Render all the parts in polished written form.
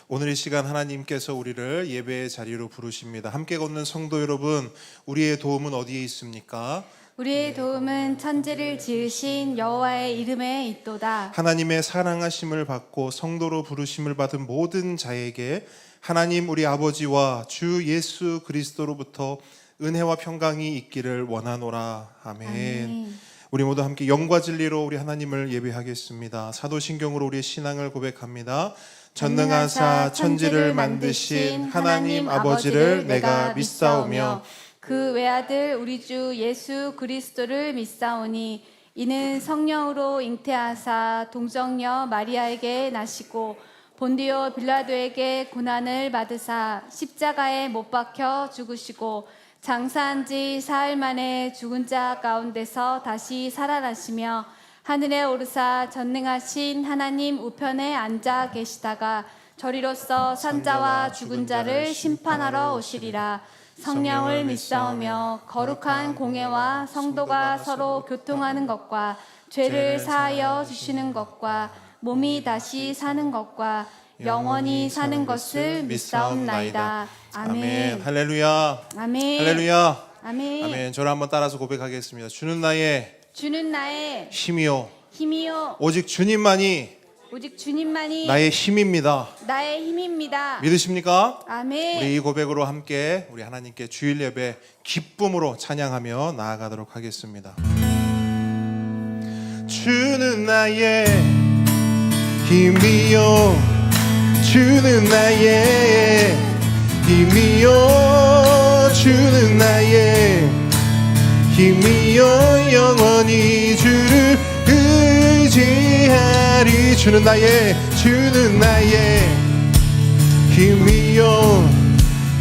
오늘 이 시간 하나님께서 우리를 예배의 자리로 부르십니다. 함께 걷는 성도 여러분, 우리의 도움은 어디에 있습니까? 우리의 도움은 천지를 지으신 여호와의 이름에 있도다. 하나님의 사랑하심을 받고 성도로 부르심을 받은 모든 자에게 하나님 우리 아버지와 주 예수 그리스도로부터 은혜와 평강이 있기를 원하노라. 아멘. 아멘. 우리 모두 함께 영과 진리로 우리 하나님을 예배하겠습니다. 사도신경으로 우리의 신앙을 고백합니다. 전능하사 천지를 만드신 하나님 아버지를 내가 믿사오며 그 외아들 우리 주 예수 그리스도를 믿사오니 이는 성령으로 잉태하사 동정녀 마리아에게 나시고 본디오 빌라도에게 고난을 받으사 십자가에 못 박혀 죽으시고 장사한 지 사흘 만에 죽은 자 가운데서 다시 살아나시며 하늘에 오르사 전능하신 하나님 우편에 앉아 계시다가 저리로서 산자와 죽은 자를 심판하러 오시리라. 성령을 믿사오며 거룩한 공회와 성도가 서로 교통하는 것과 죄를 사하여 주시는 것과 몸이 다시 사는 것과 영원히 사는 것을 믿사옵나이다. 아멘. 할렐루야. 아멘. 할렐루야. 아멘. 아멘. 저를 한번 따라서 고백하겠습니다. 주는 나의 힘이요 힘이요 오직 주님만이 오직 주님만이 나의 힘입니다. 나의 힘입니다. 믿으십니까? 아멘. 우리 이 고백으로 함께 우리 하나님께 주일 예배 기쁨으로 찬양하며 나아가도록 하겠습니다. 주는 나의 힘이요 주는 나의 힘이요 주는 나의 힘이요 영원히 주를 의지하리. 주는 나의 힘이요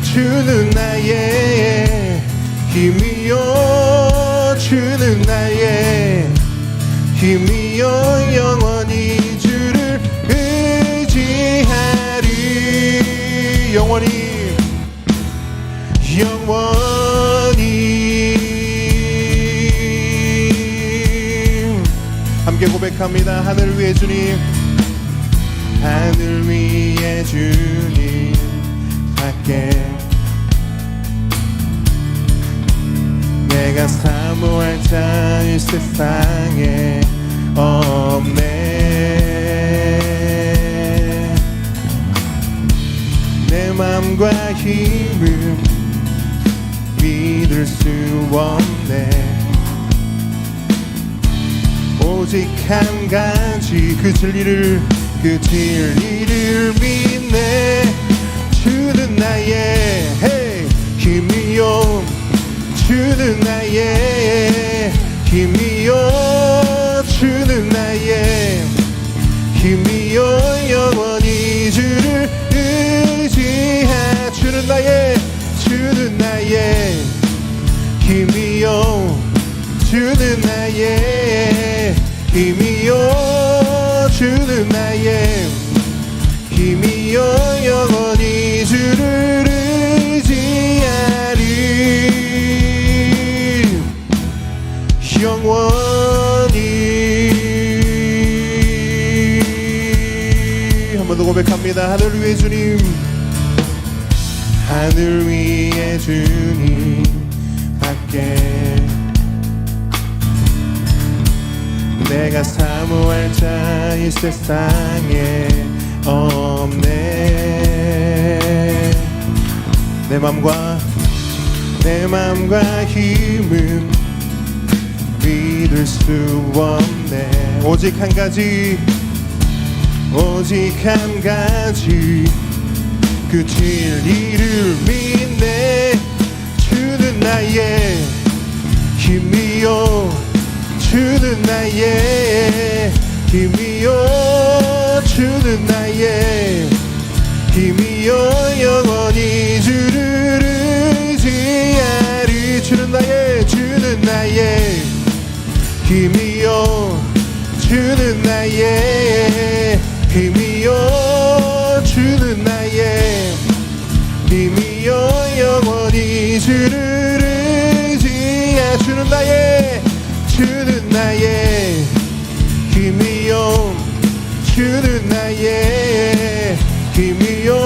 주는 나의 힘이요 주는 나의 힘이요 영원히 주를 의지하리. 영원히 함께 고백합니다. 하늘 위에 주님, 하늘 위에 주님 밖에 내가 사모할 자 이 세상에 없네. 내 맘과 힘을 믿을 수 없네. 오직 한 가지 그 진리를 믿네. 주는 나의 힘이요 주는 나의 힘이요 주는 나의 힘이요 영원히 주를 의지하. 주는 나의 힘이요 주는 나의 힘이요 주는 나의 힘이요 영원히 주를 의지하리. 영원히 한 번 더 고백합니다. 하늘 위에 주님, 하늘 위에 주님 밖에 내가 사모할 자 이 세상에 없네. 내 맘과 힘은 믿을 수 없네. 오직 한 가지 그 진리를 믿네. 주는 나의 힘이요 주는 나의 힘이요 주는 나의 힘이요 영원히 주를 의지하리. 주는 나의 힘이요 주는 나의 힘이요 주는 나의 힘이요 영원히 주를 의지하. 주는 나의 힘이요 주는 나의 힘이요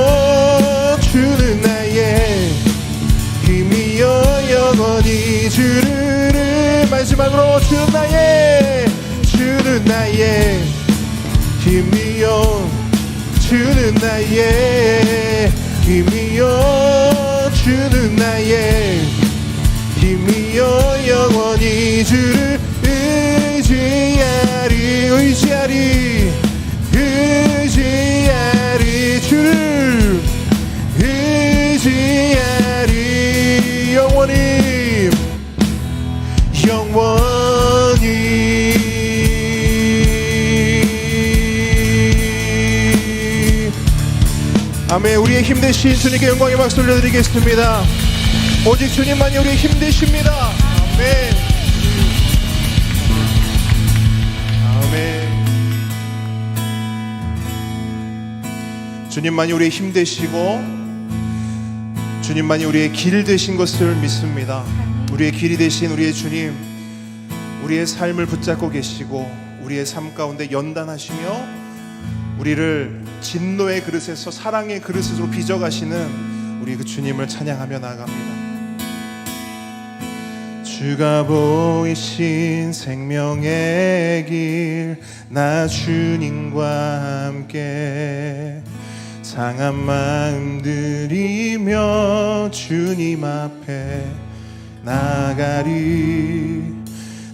마지막으로 주는 나의 힘이요 주는 나의 힘이요 주는 나의 힘이요 영원히 주를 의지하리 주를 의지하리 영원히 아멘. 우리의 힘 되신 주님께 영광의 박수 올려드리겠습니다. 오직 주님만이 우리의 힘 되십니다. 아멘. 아멘. 주님만이 우리의 힘 되시고 주님만이 우리의 길 되신 것을 믿습니다. 우리의 길이 되신 우리의 주님, 우리의 삶을 붙잡고 계시고 우리의 삶 가운데 연단하시며 우리를 진노의 그릇에서 사랑의 그릇으로 빚어가시는 우리 그 주님을 찬양하며 나아갑니다. 주가 보이신 생명의 길, 나 주님과 함께 상한 마음 들이며 주님 앞에 나가리.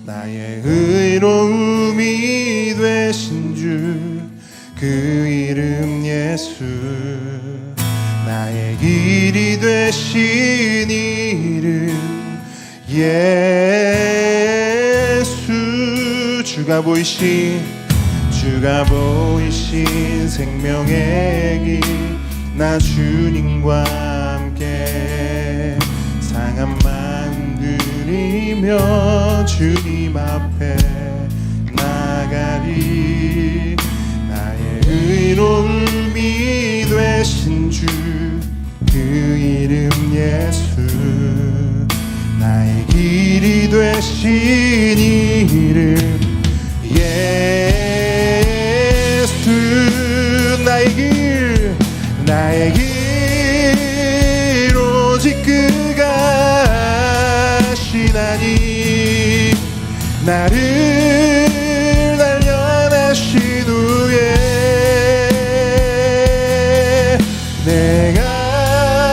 나의 의로움이 되신 주 그 이름 예수, 나의 길이 되신 이름 예수. 주가 보이신 생명의 길, 나 주님과 함께 상한 마음 들이며 주님 앞에 나가리. 의로움이 되신 주 그 이름 예수, 나의 길이 되신 이름 예수. 나의 길 오직 그가 하시나니 나를 단련하신 후에 내가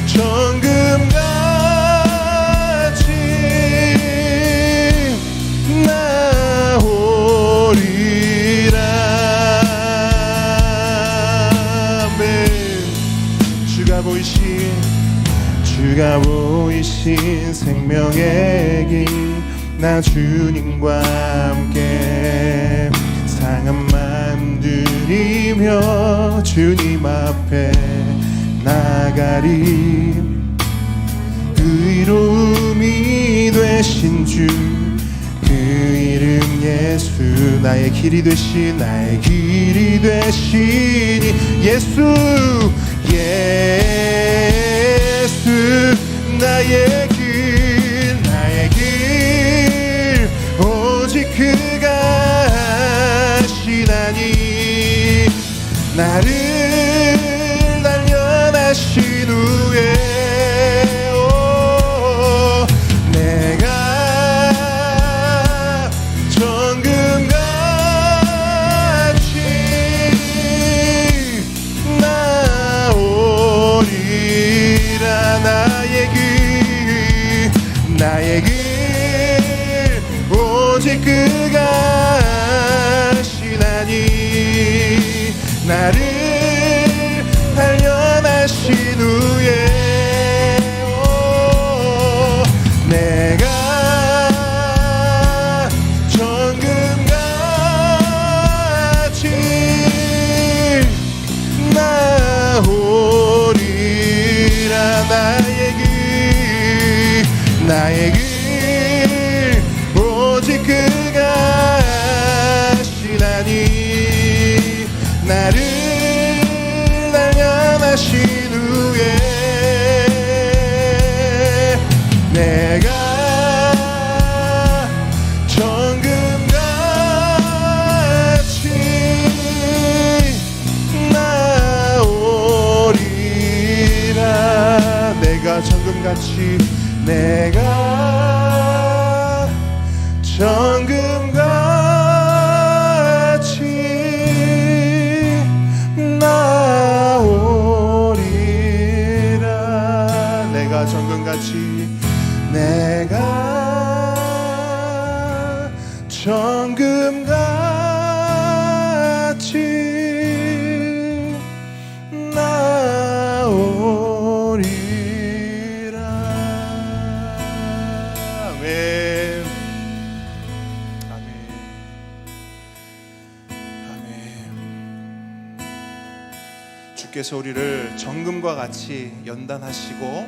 정금같이 나오리라. 아멘. 주가 보이신 생명의 길, 나 주님과 함께 상한 마음 들이며 주님 앞에 나가리. 의로움이 되신 주 그 이름 예수, 나의 길이 되신 예수 나의 길 오직 그가 하시나니 나를 단련하신 후에 내가 정금같이 나오리라. 나의 길 오직 그가 하시나니 나를 단련하신 후에 내가 정금같이 나오리라. 나의 길 오직 그가 하시나니 나를 단련하신 후에 내가 정금같이 나오리라. 내가 정금같이 나오리라. 아멘. 아멘. 아멘. 주께서 우리를 정금과 같이 연단하시고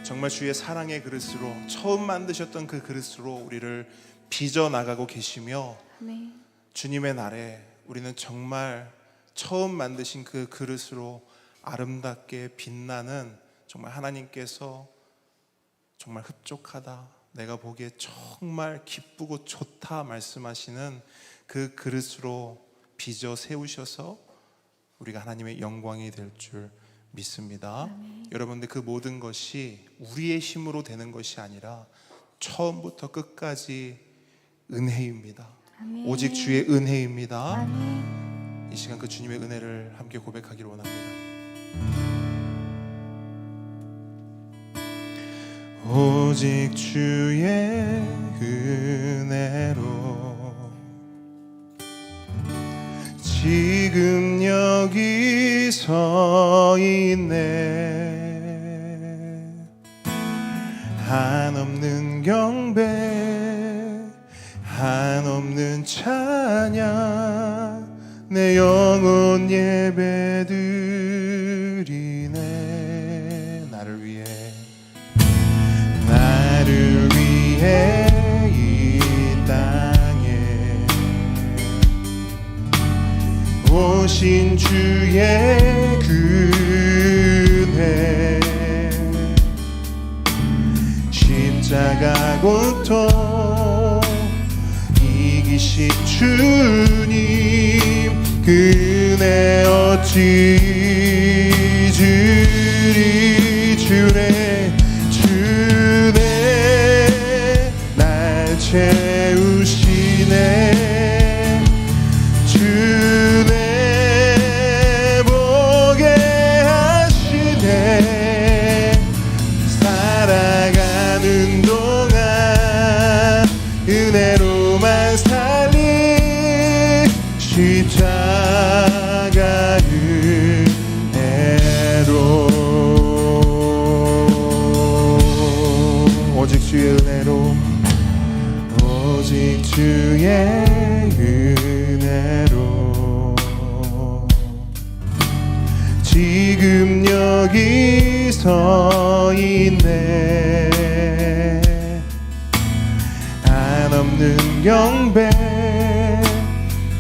정말 주의 사랑의 그릇으로, 처음 만드셨던 그 그릇으로 우리를 빚어 나가고 계시며, 아멘. 주님의 날에 우리는 정말 처음 만드신 그 그릇으로 아름답게 빛나는, 정말 하나님께서 정말 흡족하다, 내가 보기에 정말 기쁘고 좋다 말씀하시는 그 그릇으로 빚어 세우셔서 우리가 하나님의 영광이 될 줄 믿습니다. 여러분들, 그 모든 것이 우리의 힘으로 되는 것이 아니라 처음부터 끝까지 은혜입니다. 아멘. 오직 주의 은혜입니다. 아멘. 이 시간 그 주님의 은혜를 함께 고백하기를 원합니다. 오직 주의 은혜로 지금 여기 서 있네. 한없는 경배, 한없는 찬양, 내 영혼 예배드리네. 나를 위해, 나를 위해 이 땅에 오신 주의 은혜, 십자가 고통 이기신 주님, 그 은혜 어찌 잊으리. 주네 날 채우시네. 주네 보게 하시네. 살아가는 동안 은혜로만 살리, 십자가 은혜로. 오직 주의 은혜로, 오직 주의 은혜로 지금 여기 서 있네. 한없는 경배,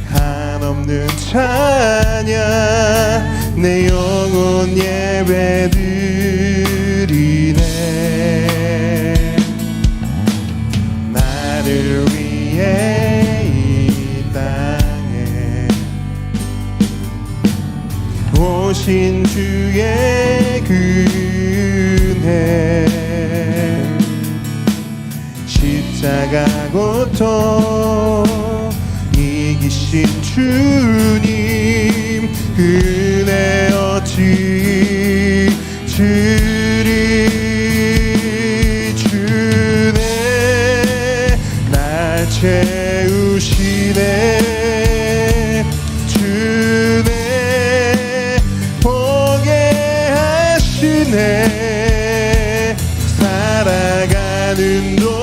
한없는 찬양, 내 영혼 예배드리네. 나를 위해 이 땅에 오신 주의 은혜, 십자가 고통 이기신 주님, 그 은혜 어찌 잊으리. 주네 날 채우시네. 주네 보게 하시네. 살아가는 동안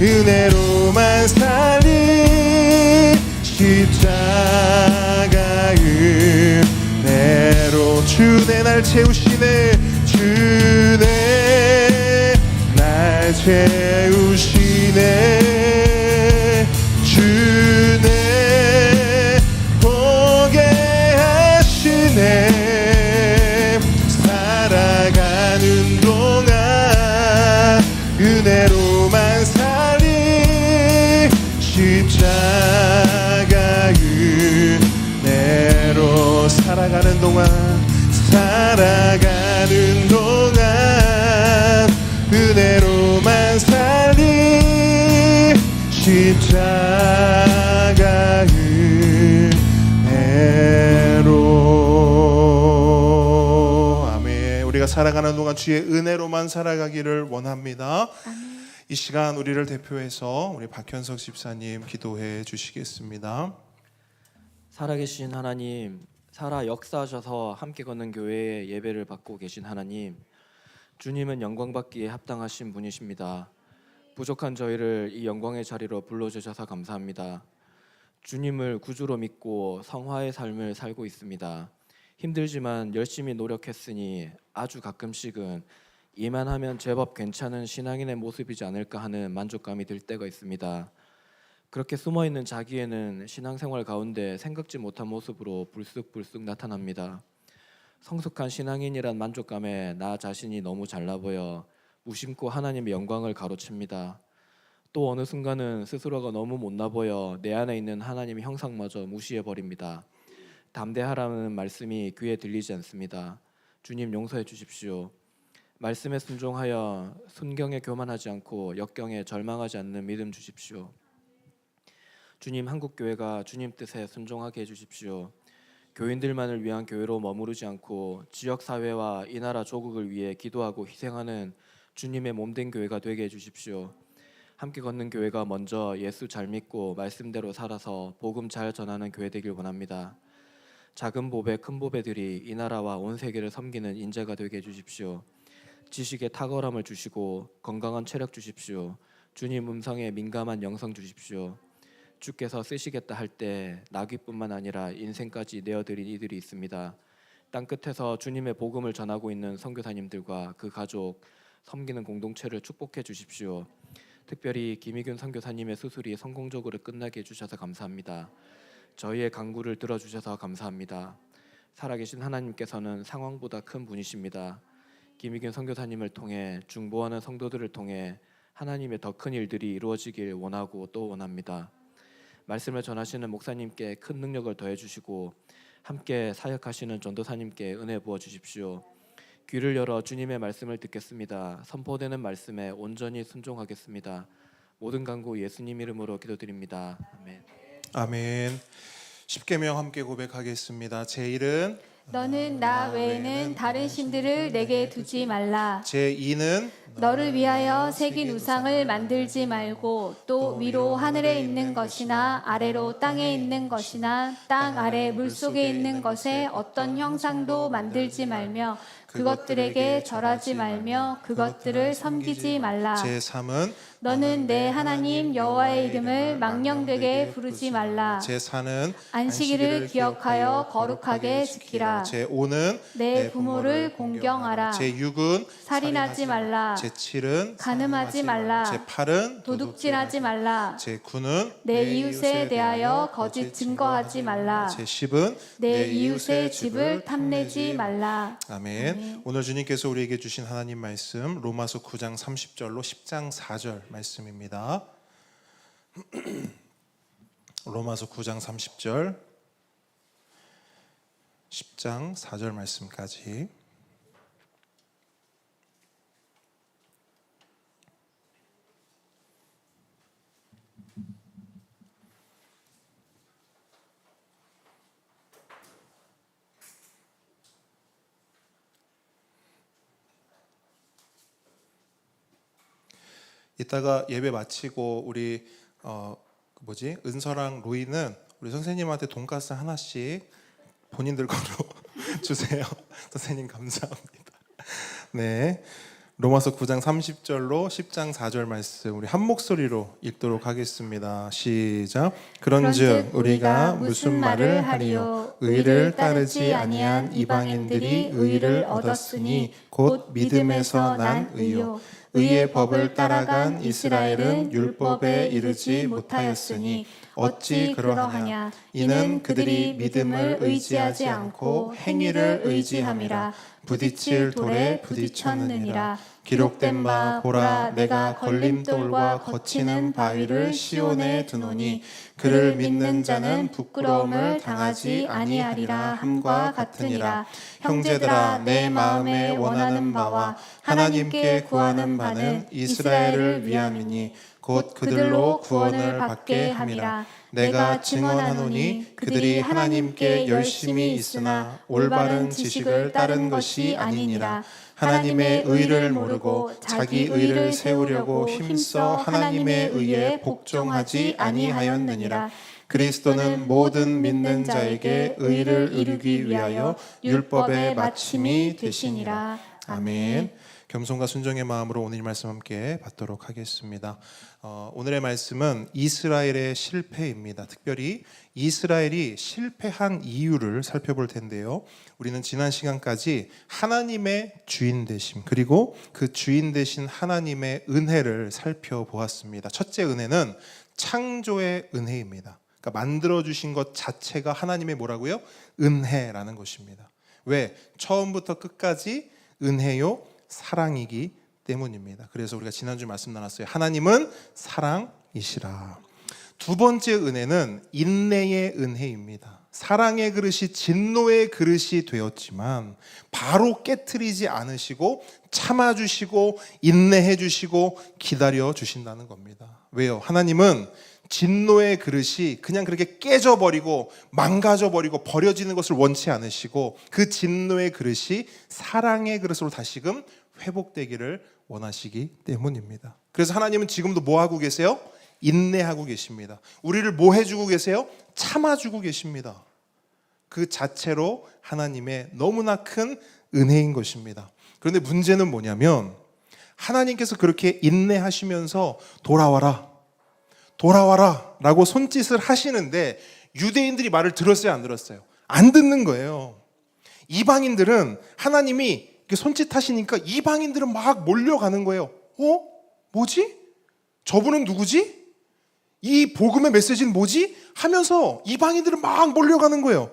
은혜로만 살리, 십자가 은혜로. 주네 날 채우시네. 주네 날 채우시네. 주네 보게 하시네. 살아가는 동안 은혜로만 살리, 십자가 은혜로. 살아가는 동안, 살아가는 동안 은혜로만 살리, 십자가 은혜로. 아멘. 우리가 살아가는 동안 주의 은혜로만 살아가기를 원합니다. 아멘. 이 시간 우리를 대표해서 우리 박현석 집사님 기도해 주시겠습니다. 살아계신 하나님, 살아 역사하셔서 함께 걷는 교회에 예배를 받고 계신 하나님, 주님은 영광받기에 합당하신 분이십니다. 부족한 저희를 이 영광의 자리로 불러주셔서 감사합니다. 주님을 구주로 믿고 성화의 삶을 살고 있습니다. 힘들지만 열심히 노력했으니 아주 가끔씩은 이만 하면 제법 괜찮은 신앙인의 모습이지 않을까 하는 만족감이 들 때가 있습니다. 그렇게 숨어있는 자기에는 신앙생활 가운데 생각지 못한 모습으로 불쑥불쑥 나타납니다. 성숙한 신앙인이란 만족감에 나 자신이 너무 잘나 보여 무심코 하나님의 영광을 가로챕니다. 또 어느 순간은 스스로가 너무 못나 보여 내 안에 있는 하나님의 형상마저 무시해버립니다. 담대하라는 말씀이 귀에 들리지 않습니다. 주님 용서해 주십시오. 말씀에 순종하여 순경에 교만하지 않고 역경에 절망하지 않는 믿음 주십시오. 주님, 한국교회가 주님 뜻에 순종하게 해주십시오. 교인들만을 위한 교회로 머무르지 않고 지역사회와 이 나라 조국을 위해 기도하고 희생하는 주님의 몸된 교회가 되게 해주십시오. 함께 걷는 교회가 먼저 예수 잘 믿고 말씀대로 살아서 복음 잘 전하는 교회 되길 원합니다. 작은 보배 큰 보배들이 이 나라와 온 세계를 섬기는 인재가 되게 해주십시오. 지식의 탁월함을 주시고 건강한 체력 주십시오. 주님 음성에 민감한 영성 주십시오. 주께서 쓰시겠다 할 때 나귀뿐만 아니라 인생까지 내어드린 이들이 있습니다. 땅끝에서 주님의 복음을 전하고 있는 선교사님들과 그 가족, 섬기는 공동체를 축복해 주십시오. 특별히 김희균 선교사님의 수술이 성공적으로 끝나게 해주셔서 감사합니다. 저희의 간구를 들어주셔서 감사합니다. 살아계신 하나님께서는 상황보다 큰 분이십니다. 김희균 선교사님을 통해 중보하는 성도들을 통해 하나님의 더 큰 일들이 이루어지길 원하고 또 원합니다. 말씀을 전하시는 목사님께 큰 능력을 더해 주시고 함께 사역하시는 전도사님께 은혜 부어 주십시오. 귀를 열어 주님의 말씀을 듣겠습니다. 선포되는 말씀에 온전히 순종하겠습니다. 모든 간구 예수님 이름으로 기도드립니다. 아멘. 아멘. 십계명 함께 고백하겠습니다. 제1은 너는 나 외에는 다른 신들을 내게 두지 말라. 제2는 너를 위하여 새긴 우상을 만들지 말고 또 위로 하늘에 있는 것이나 아래로 땅에 있는 것이나 땅 아래 물속에 있는 것에 어떤 형상도 만들지 말며 그것들에게 절하지 말며 그것들을 섬기지 말라. 제3은 너는 내 하나님 여호와의 이름을 망령되게 부르지 말라. 제4는 안식일을 기억하여 거룩하게 지키라. 제5는 내 부모를 공경하라. 제6은 살인하지 말라. 제7은 간음하지 말라. 제8은 도둑질하지 말라. 제9는 내 이웃에 대하여 거짓 증거하지 말라. 제10은 내 이웃의 집을 탐내지 말라. 아멘. 오늘 주님께서 우리에게 주신 하나님 말씀 로마서 9장 30절로 10장 4절 말씀입니다. 로마서 9장 30절 10장 4절 말씀까지. 이따가 예배 마치고 우리 은서랑 로이는 우리 선생님한테 돈가스 하나씩 본인들 거로 주세요. 선생님 감사합니다. 네, 로마서 9장 30절로 10장 4절 말씀 우리 한 목소리로 읽도록 하겠습니다. 시작. 그런즉 우리가 무슨 말을 하리요? 의를 따르지 아니한 이방인들이 의를 얻었으니 곧 믿음에서 난 의요. 의의 법을 따라간 이스라엘은 율법에 이르지 못하였으니 어찌 그러하냐? 이는 그들이 믿음을 의지하지 않고 행위를 의지함이라. 부딪힐 돌에 부딪혔느니라. 기록된 바 보라 내가 걸림돌과 거치는 바위를 시온에 두노니 그를 믿는 자는 부끄러움을 당하지 아니하리라 함과 같으니라. 형제들아 내 마음에 원하는 바와 하나님께 구하는 바는 이스라엘을 위함이니 곧 그들로 구원을 받게 함이라. 내가 증언하노니 그들이 하나님께 열심히 있으나 올바른 지식을 따른 것이 아니니라. 하나님의 의를 모르고 자기 의를 세우려고 힘써 하나님의 의에 복종하지 아니하였느니라. 그리스도는 모든 믿는 자에게 의를 이루기 위하여 율법의 마침이 되시니라. 아멘. 겸손과 순종의 마음으로 오늘 이 말씀 함께 받도록 하겠습니다. 오늘의 말씀은 이스라엘의 실패입니다. 특별히 이스라엘이 실패한 이유를 살펴볼 텐데요. 우리는 지난 시간까지 하나님의 주인 되심, 그리고 그 주인 되신 하나님의 은혜를 살펴보았습니다. 첫째 은혜는 창조의 은혜입니다. 그러니까 만들어주신 것 자체가 하나님의 뭐라고요? 은혜라는 것입니다. 왜? 처음부터 끝까지 은혜요 사랑이기 때문입니다. 그래서 우리가 지난주 말씀 나눴어요. 하나님은 사랑이시라. 두 번째 은혜는 인내의 은혜입니다. 사랑의 그릇이 진노의 그릇이 되었지만 바로 깨트리지 않으시고 참아주시고 인내해주시고 기다려주신다는 겁니다. 왜요? 하나님은 진노의 그릇이 그냥 그렇게 깨져버리고 망가져버리고 버려지는 것을 원치 않으시고 그 진노의 그릇이 사랑의 그릇으로 다시금 회복되기를 원하시기 때문입니다. 그래서 하나님은 지금도 뭐 하고 계세요? 인내하고 계십니다. 우리를 뭐 해주고 계세요? 참아주고 계십니다. 그 자체로 하나님의 너무나 큰 은혜인 것입니다. 그런데 문제는 뭐냐면 하나님께서 그렇게 인내하시면서 돌아와라 라고 손짓을 하시는데 유대인들이 말을 들었어요, 안 들었어요? 안 듣는 거예요. 이방인들은 하나님이 손짓 하시니까 이방인들은 막 몰려가는 거예요. 뭐지? 저분은 누구지? 이 복음의 메시지는 뭐지? 하면서 이방인들은 막 몰려가는 거예요.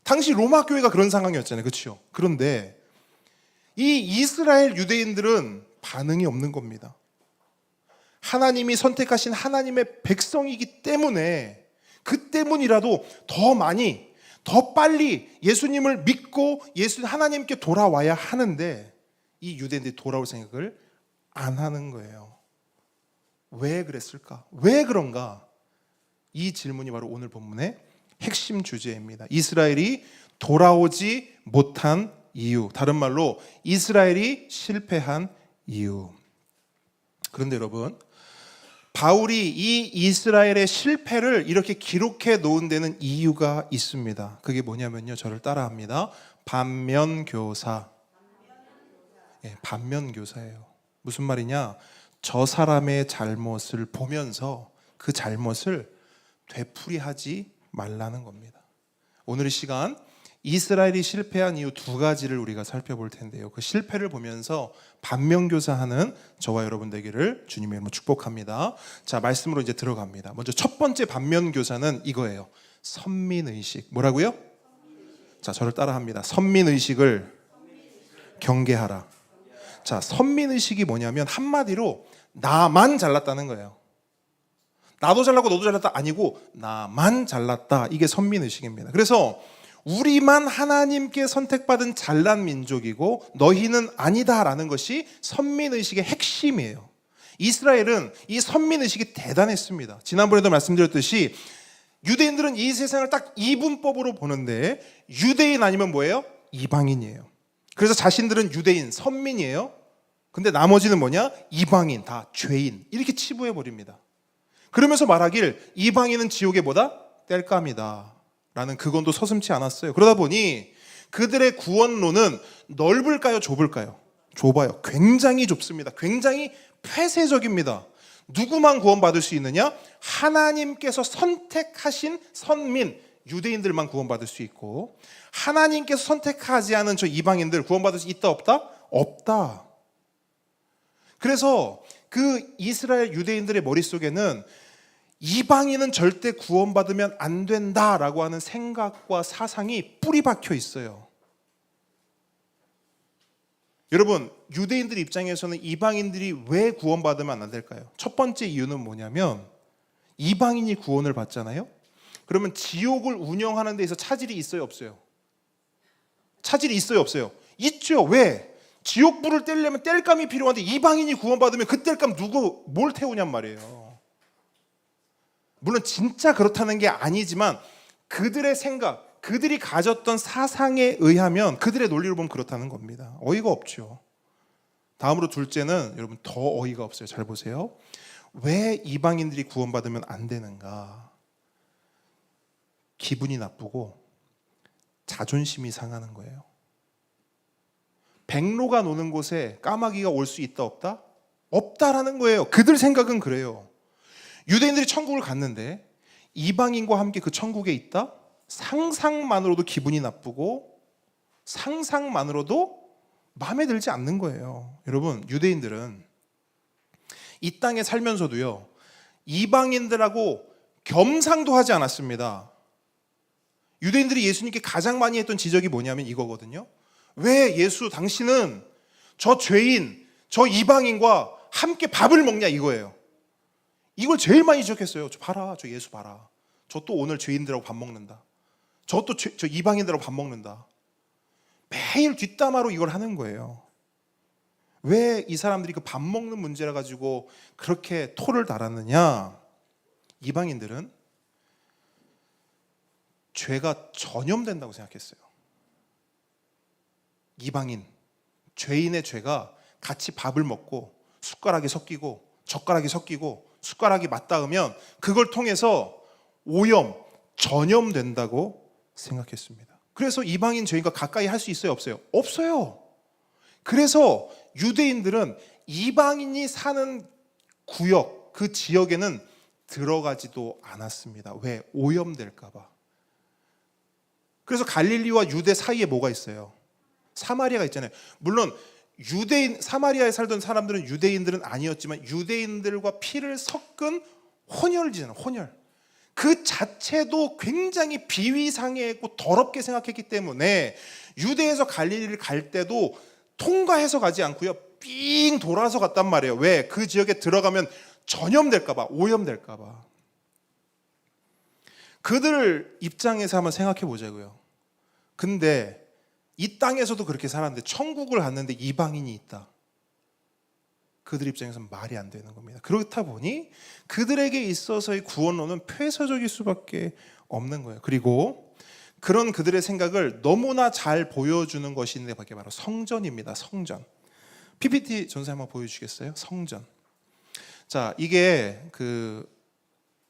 당시 로마 교회가 그런 상황이었잖아요, 그렇죠? 그런데 이 이스라엘 유대인들은 반응이 없는 겁니다. 하나님이 선택하신 하나님의 백성이기 때문에 그 때문이라도 더 많이 더 빨리 예수님을 믿고 하나님께 돌아와야 하는데 이 유대인들이 돌아올 생각을 안 하는 거예요. 왜 그랬을까? 왜 그런가? 이 질문이 바로 오늘 본문의 핵심 주제입니다. 이스라엘이 돌아오지 못한 이유, 다른 말로 이스라엘이 실패한 이유. 그런데 여러분, 바울이 이 이스라엘의 실패를 이렇게 기록해 놓은 데는 이유가 있습니다. 그게 뭐냐면요, 저를 따라합니다. 반면교사. 반면교사예요. 무슨 말이냐? 저 사람의 잘못을 보면서 그 잘못을 되풀이하지 말라는 겁니다. 오늘 이 시간 이스라엘이 실패한 이유 두 가지를 우리가 살펴볼 텐데요. 그 실패를 보면서 반면교사하는 저와 여러분 되기를 주님의 이름으로 축복합니다. 자, 말씀으로 이제 들어갑니다. 먼저 첫 번째 반면교사는 이거예요. 선민의식. 뭐라고요? 자, 저를 따라합니다. 선민의식을 경계하라. 자, 선민의식이 뭐냐면 한마디로 나만 잘났다는 거예요. 나도 잘났고 너도 잘났다 아니고 나만 잘났다. 이게 선민의식입니다. 그래서 우리만 하나님께 선택받은 잘난 민족이고 너희는 아니다라는 것이 선민의식의 핵심이에요. 이스라엘은 이 선민의식이 대단했습니다. 지난번에도 말씀드렸듯이 유대인들은 이 세상을 딱 이분법으로 보는데 유대인 아니면 뭐예요? 이방인이에요. 그래서 자신들은 유대인, 선민이에요. 근데 나머지는 뭐냐? 이방인, 다 죄인. 이렇게 치부해버립니다. 그러면서 말하길 이방인은 지옥의 뭐다? 땔감이다 라는 그건도 서슴지 않았어요. 그러다 보니 그들의 구원론은 넓을까요? 좁을까요? 좁아요. 굉장히 좁습니다. 굉장히 폐쇄적입니다. 누구만 구원받을 수 있느냐? 하나님께서 선택하신 선민, 유대인들만 구원받을 수 있고 하나님께서 선택하지 않은 저 이방인들 구원받을 수 있다 없다? 없다. 그래서 그 이스라엘 유대인들의 머릿속에는 이방인은 절대 구원받으면 안 된다라고 하는 생각과 사상이 뿌리 박혀 있어요. 여러분, 유대인들 입장에서는 이방인들이 왜 구원받으면 안 될까요? 첫 번째 이유는 뭐냐면 이방인이 구원을 받잖아요. 그러면 지옥을 운영하는 데에서 차질이 있어요, 없어요? 차질이 있어요, 없어요? 있죠. 왜? 지옥불을 떼려면 땔감이 필요한데 이방인이 구원받으면 그 땔감 뭘 태우냔 말이에요. 물론 진짜 그렇다는 게 아니지만 그들의 생각, 그들이 가졌던 사상에 의하면 그들의 논리로 보면 그렇다는 겁니다. 어이가 없죠. 다음으로 둘째는 여러분 더 어이가 없어요. 잘 보세요. 왜 이방인들이 구원받으면 안 되는가? 기분이 나쁘고 자존심이 상하는 거예요. 백로가 노는 곳에 까마귀가 올 수 있다 없다? 없다라는 거예요. 그들 생각은 그래요. 유대인들이 천국을 갔는데 이방인과 함께 그 천국에 있다? 상상만으로도 기분이 나쁘고 상상만으로도 마음에 들지 않는 거예요. 여러분, 유대인들은 이 땅에 살면서도요, 이방인들하고 겸상도 하지 않았습니다. 유대인들이 예수님께 가장 많이 했던 지적이 뭐냐면 이거거든요. 왜 예수 당신은 저 죄인, 저 이방인과 함께 밥을 먹냐 이거예요. 이걸 제일 많이 지적했어요. 저 봐라, 저 예수 봐라. 저 또 오늘 죄인들하고 밥 먹는다. 저 또 저 이방인들하고 밥 먹는다. 매일 뒷담화로 이걸 하는 거예요. 왜 이 사람들이 그 밥 먹는 문제라 가지고 그렇게 토를 달았느냐? 이방인들은 죄가 전염된다고 생각했어요. 이방인, 죄인의 죄가 같이 밥을 먹고 숟가락이 섞이고 젓가락이 섞이고 숟가락이 맞닿으면 그걸 통해서 오염, 전염된다고 생각했습니다. 그래서 이방인 죄인과 가까이 할 수 있어요? 없어요? 없어요. 그래서 유대인들은 이방인이 사는 구역, 그 지역에는 들어가지도 않았습니다. 왜? 오염될까 봐. 그래서 갈릴리와 유대 사이에 뭐가 있어요? 사마리아가 있잖아요. 물론 사마리아에 살던 사람들은 유대인들은 아니었지만 유대인들과 피를 섞은 혼혈이잖아요. 혼혈. 그 자체도 굉장히 비위상해했고 더럽게 생각했기 때문에 유대에서 갈릴리를 갈 때도 통과해서 가지 않고요, 삥 돌아서 갔단 말이에요. 왜? 그 지역에 들어가면 전염될까 봐, 오염될까 봐. 그들 입장에서 한번 생각해 보자고요. 근데 이 땅에서도 그렇게 살았는데 천국을 갔는데 이방인이 있다. 그들 입장에서는 말이 안 되는 겁니다. 그렇다 보니 그들에게 있어서의 구원론은 폐쇄적일 수밖에 없는 거예요. 그리고 그런 그들의 생각을 너무나 잘 보여주는 것이 있는데 그게 바로 성전입니다. 성전. PPT 전세 한번 보여주시겠어요? 성전. 자, 이게 그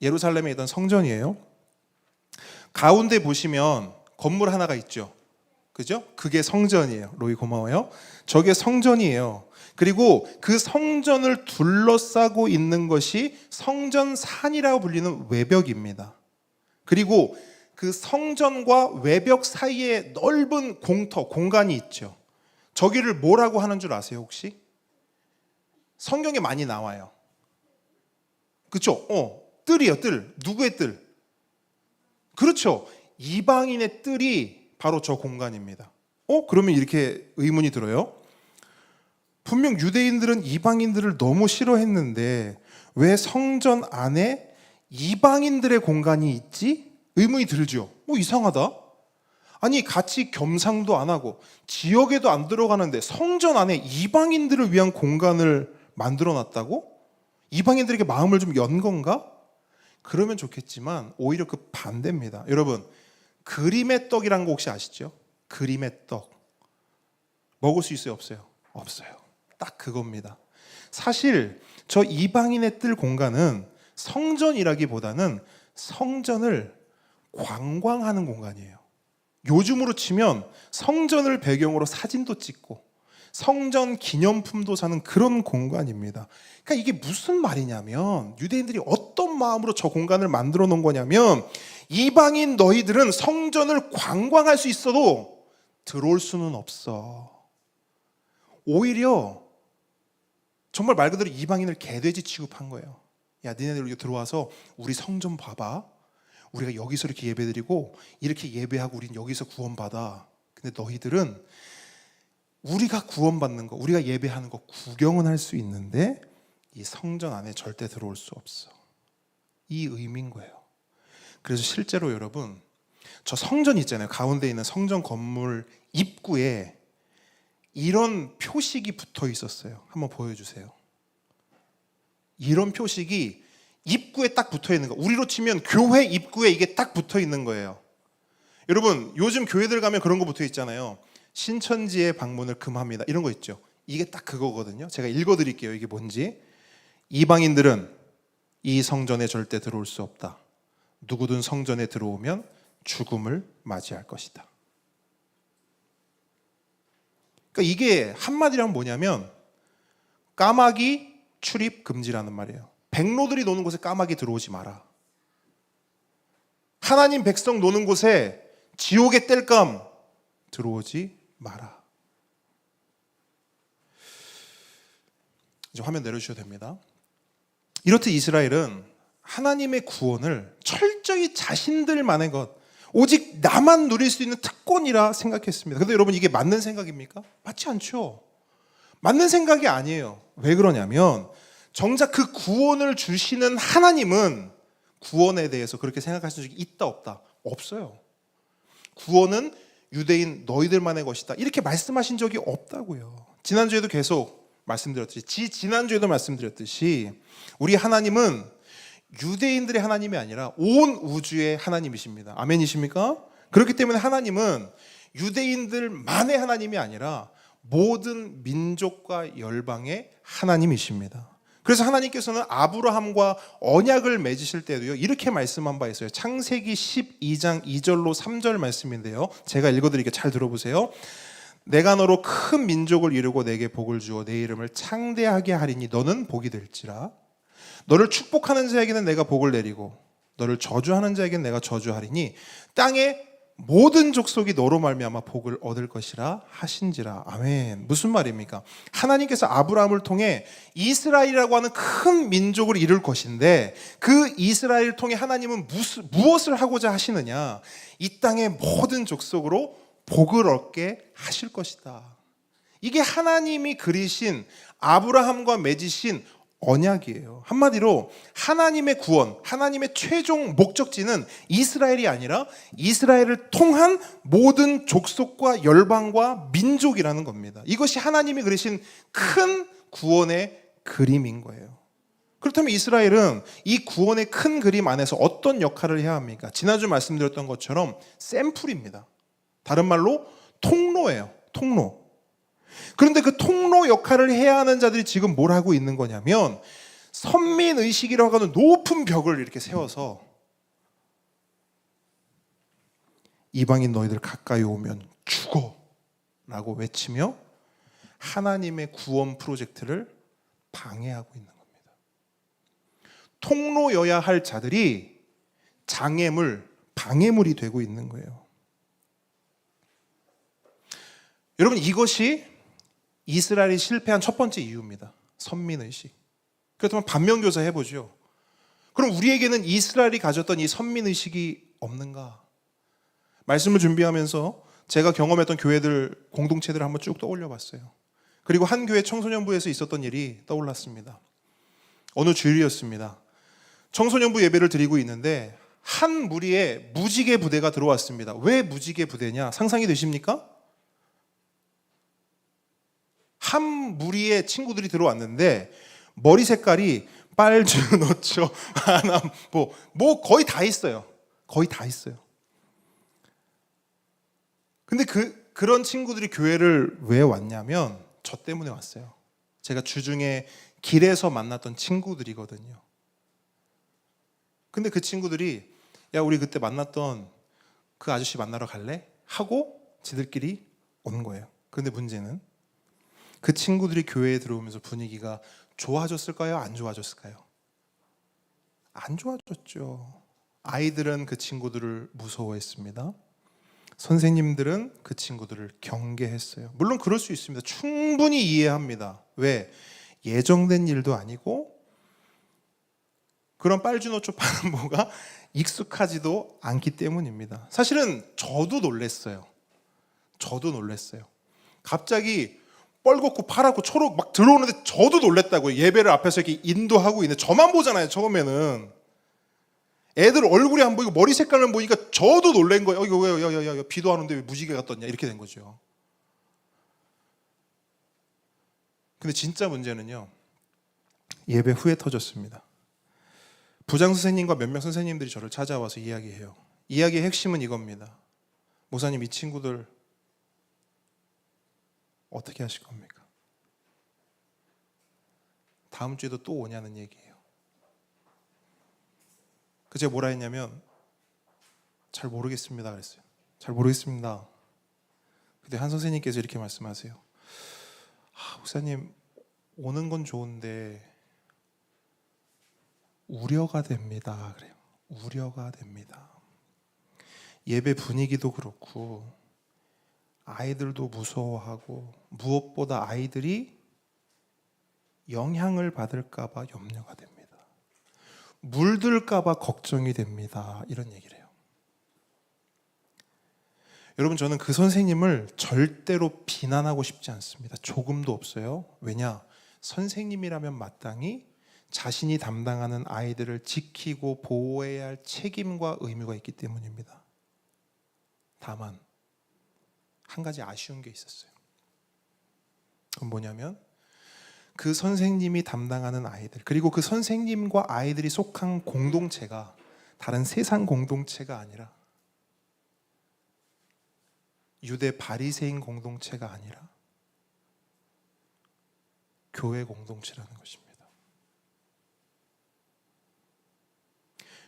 예루살렘에 있던 성전이에요. 가운데 보시면 건물 하나가 있죠. 그죠? 그게 성전이에요. 로이 고마워요. 저게 성전이에요. 그리고 그 성전을 둘러싸고 있는 것이 성전산이라고 불리는 외벽입니다. 그리고 그 성전과 외벽 사이에 넓은 공터, 공간이 있죠. 저기를 뭐라고 하는 줄 아세요, 혹시? 성경에 많이 나와요. 그렇죠? 뜰이요, 뜰. 누구의 뜰? 그렇죠. 이방인의 뜰이 바로 저 공간입니다. 그러면 이렇게 의문이 들어요. 분명 유대인들은 이방인들을 너무 싫어했는데 왜 성전 안에 이방인들의 공간이 있지? 의문이 들죠. 이상하다. 아니 같이 겸상도 안 하고 지역에도 안 들어가는데 성전 안에 이방인들을 위한 공간을 만들어 놨다고? 이방인들에게 마음을 좀 연 건가? 그러면 좋겠지만 오히려 그 반대입니다. 여러분, 그림의 떡이라는 거 혹시 아시죠? 그림의 떡. 먹을 수 있어요? 없어요? 없어요. 딱 그겁니다. 사실 저 이방인의 뜰 공간은 성전이라기보다는 성전을 관광하는 공간이에요. 요즘으로 치면 성전을 배경으로 사진도 찍고 성전 기념품도 사는 그런 공간입니다. 그러니까 이게 무슨 말이냐면 유대인들이 어떤 마음으로 저 공간을 만들어 놓은 거냐면 이방인 너희들은 성전을 관광할 수 있어도 들어올 수는 없어. 오히려 정말 말 그대로 이방인을 개돼지 취급한 거예요. 야, 니네들 여기 들어와서 우리 성전 봐봐. 우리가 여기서 이렇게 예배드리고 이렇게 예배하고 우린 여기서 구원받아. 근데 너희들은 우리가 구원받는 거, 우리가 예배하는 거 구경은 할 수 있는데 이 성전 안에 절대 들어올 수 없어. 이 의미인 거예요. 그래서 실제로 여러분, 저 성전 있잖아요. 가운데 있는 성전 건물 입구에 이런 표식이 붙어 있었어요. 한번 보여주세요. 이런 표식이 입구에 딱 붙어 있는 거. 우리로 치면 교회 입구에 이게 딱 붙어 있는 거예요. 여러분, 요즘 교회들 가면 그런 거 붙어 있잖아요. 신천지의 방문을 금합니다. 이런 거 있죠. 이게 딱 그거거든요. 제가 읽어드릴게요. 이게 뭔지. 이방인들은 이 성전에 절대 들어올 수 없다. 누구든 성전에 들어오면 죽음을 맞이할 것이다. 그러니까 이게 한마디로 하면 뭐냐면 까마귀 출입 금지라는 말이에요. 백로들이 노는 곳에 까마귀 들어오지 마라. 하나님 백성 노는 곳에 지옥의 땔감 들어오지 마라. 이제 화면 내려주셔도 됩니다. 이렇듯 이스라엘은 하나님의 구원을 철저히 자신들만의 것, 오직 나만 누릴 수 있는 특권이라 생각했습니다. 그런데 여러분, 이게 맞는 생각입니까? 맞지 않죠. 맞는 생각이 아니에요. 왜 그러냐면 정작 그 구원을 주시는 하나님은 구원에 대해서 그렇게 생각하신 적이 있다 없다? 없어요. 구원은 유대인 너희들만의 것이다, 이렇게 말씀하신 적이 없다고요. 지난주에도 계속 말씀드렸듯이, 지난주에도 말씀드렸듯이 우리 하나님은 유대인들의 하나님이 아니라 온 우주의 하나님이십니다. 아멘이십니까? 그렇기 때문에 하나님은 유대인들만의 하나님이 아니라 모든 민족과 열방의 하나님이십니다. 그래서 하나님께서는 아브라함과 언약을 맺으실 때도요, 이렇게 말씀한 바 있어요. 창세기 12장 2절로 3절 말씀인데요, 제가 읽어드릴게요. 잘 들어보세요. 내가 너로 큰 민족을 이루고 내게 복을 주어 내 이름을 창대하게 하리니 너는 복이 될지라. 너를 축복하는 자에게는 내가 복을 내리고 너를 저주하는 자에게는 내가 저주하리니 땅의 모든 족속이 너로 말미암아 복을 얻을 것이라 하신지라. 아멘. 무슨 말입니까? 하나님께서 아브라함을 통해 이스라엘이라고 하는 큰 민족을 이룰 것인데, 그 이스라엘을 통해 하나님은 무엇을 하고자 하시느냐? 이 땅의 모든 족속으로 복을 얻게 하실 것이다. 이게 하나님이 그리신 아브라함과 맺으신 언약이에요. 한마디로 하나님의 구원, 하나님의 최종 목적지는 이스라엘이 아니라 이스라엘을 통한 모든 족속과 열방과 민족이라는 겁니다. 이것이 하나님이 그리신 큰 구원의 그림인 거예요. 그렇다면 이스라엘은 이 구원의 큰 그림 안에서 어떤 역할을 해야 합니까? 지난주 말씀드렸던 것처럼 샘플입니다. 다른 말로 통로예요. 통로. 그런데 그 통로 역할을 해야 하는 자들이 지금 뭘 하고 있는 거냐면, 선민의식이라고 하는 높은 벽을 이렇게 세워서 이방인 너희들 가까이 오면 죽어 라고 외치며 하나님의 구원 프로젝트를 방해하고 있는 겁니다. 통로여야 할 자들이 장애물, 방해물이 되고 있는 거예요. 여러분, 이것이 이스라엘이 실패한 첫 번째 이유입니다. 선민의식. 그렇다면 반면교사 해보죠. 그럼 우리에게는 이스라엘이 가졌던 이 선민의식이 없는가? 말씀을 준비하면서 제가 경험했던 교회들, 공동체들을 한번 쭉 떠올려 봤어요. 그리고 한 교회 청소년부에서 있었던 일이 떠올랐습니다. 어느 주일이었습니다. 청소년부 예배를 드리고 있는데 한 무리의 무지개 부대가 들어왔습니다. 왜 무지개 부대냐? 상상이 되십니까? 한 무리의 친구들이 들어왔는데 머리 색깔이 빨주노초, 하남, 뭐 거의 다 있어요. 거의 다 있어요. 근데 그런 친구들이 교회를 왜 왔냐면 저 때문에 왔어요. 제가 주중에 길에서 만났던 친구들이거든요. 근데 그 친구들이 야, 우리 그때 만났던 그 아저씨 만나러 갈래? 하고 지들끼리 온 거예요. 근데 문제는 그 친구들이 교회에 들어오면서 분위기가 좋아졌을까요? 안 좋아졌을까요? 안 좋아졌죠. 아이들은 그 친구들을 무서워했습니다. 선생님들은 그 친구들을 경계했어요. 물론 그럴 수 있습니다. 충분히 이해합니다. 왜? 예정된 일도 아니고 그런 빨주노초 파는 뭐가 익숙하지도 않기 때문입니다. 사실은 저도 놀랐어요. 갑자기 뻘겋고 파랗고 초록 막 들어오는데 저도 놀랬다고요. 예배를 앞에서 이렇게 인도하고 있는데 저만 보잖아요. 처음에는 애들 얼굴이 안 보이고 머리 색깔을 보니까 저도 놀란 거예요. 이거 왜 비도 안 오는데 왜 무지개가 떴냐, 이렇게 된 거죠. 근데 진짜 문제는요, 예배 후에 터졌습니다. 부장 선생님과 몇몇 선생님들이 저를 찾아와서 이야기해요. 이야기의 핵심은 이겁니다. 목사님, 이 친구들 어떻게 하실 겁니까? 다음 주에도 또 오냐는 얘기예요. 그 제가 뭐라 했냐면, 잘 모르겠습니다 그랬어요. 잘 모르겠습니다. 근데 한 선생님께서 이렇게 말씀하세요. 목사님, 오는 건 좋은데 우려가 됩니다. 그래요. 우려가 됩니다. 예배 분위기도 그렇고 아이들도 무서워하고 무엇보다 아이들이 영향을 받을까 봐 염려가 됩니다. 물들까 봐 걱정이 됩니다. 이런 얘기를 해요. 여러분, 저는 그 선생님을 절대로 비난하고 싶지 않습니다. 조금도 없어요. 왜냐? 선생님이라면 마땅히 자신이 담당하는 아이들을 지키고 보호해야 할 책임과 의무가 있기 때문입니다. 다만 한 가지 아쉬운 게 있었어요. 그건 뭐냐면, 그 선생님이 담당하는 아이들, 그리고 그 선생님과 아이들이 속한 공동체가 다른 세상 공동체가 아니라, 유대 바리새인 공동체가 아니라 교회 공동체라는 것입니다.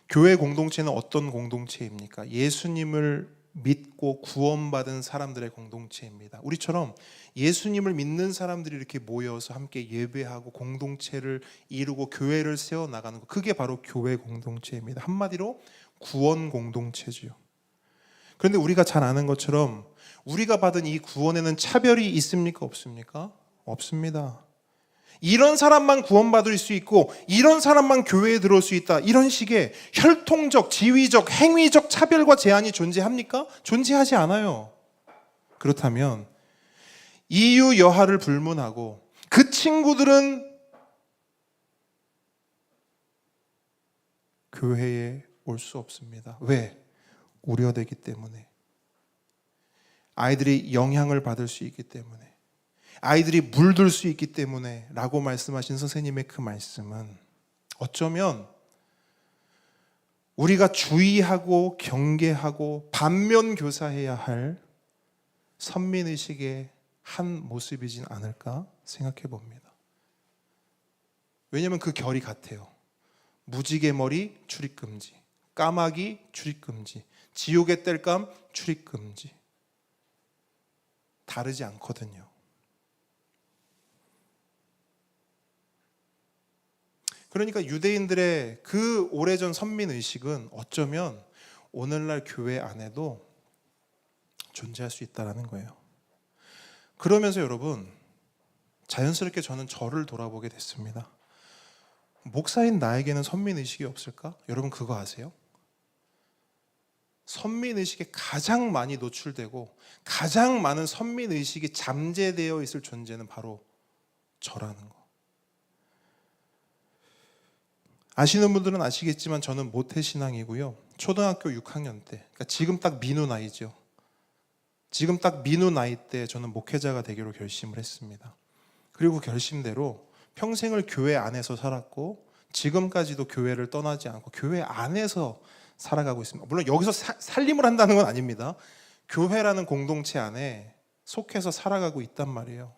교회 공동체는 어떤 공동체입니까? 예수님을 믿고 구원받은 사람들의 공동체입니다. 우리처럼 예수님을 믿는 사람들이 이렇게 모여서 함께 예배하고 공동체를 이루고 교회를 세워나가는 것, 그게 바로 교회 공동체입니다. 한마디로 구원 공동체지요. 그런데 우리가 잘 아는 것처럼 우리가 받은 이 구원에는 차별이 있습니까? 없습니까? 없습니다. 이런 사람만 구원받을 수 있고 이런 사람만 교회에 들어올 수 있다, 이런 식의 혈통적, 지위적, 행위적 차별과 제한이 존재합니까? 존재하지 않아요. 그렇다면 이유 여하를 불문하고 그 친구들은 교회에 올 수 없습니다. 왜? 우려되기 때문에. 아이들이 영향을 받을 수 있기 때문에, 아이들이 물들 수 있기 때문에 라고 말씀하신 선생님의 그 말씀은 어쩌면 우리가 주의하고 경계하고 반면교사해야 할 선민의식의 한 모습이진 않을까 생각해 봅니다. 왜냐하면 그 결이 같아요. 무지개머리 출입금지, 까마귀 출입금지, 지옥의 땔감 출입금지. 다르지 않거든요. 그러니까 유대인들의 그 오래전 선민의식은 어쩌면 오늘날 교회 안에도 존재할 수 있다는 거예요. 그러면서 여러분, 자연스럽게 저는 저를 돌아보게 됐습니다. 목사인 나에게는 선민의식이 없을까? 여러분, 그거 아세요? 선민의식에 가장 많이 노출되고 가장 많은 선민의식이 잠재되어 있을 존재는 바로 저라는 거. 아시는 분들은 아시겠지만 저는 모태신앙이고요. 초등학교 6학년 때, 그러니까 지금 딱 민우 나이죠. 지금 딱 민우 나이 때 저는 목회자가 되기로 결심을 했습니다. 그리고 결심대로 평생을 교회 안에서 살았고 지금까지도 교회를 떠나지 않고 교회 안에서 살아가고 있습니다. 물론 여기서 살림을 한다는 건 아닙니다. 교회라는 공동체 안에 속해서 살아가고 있단 말이에요.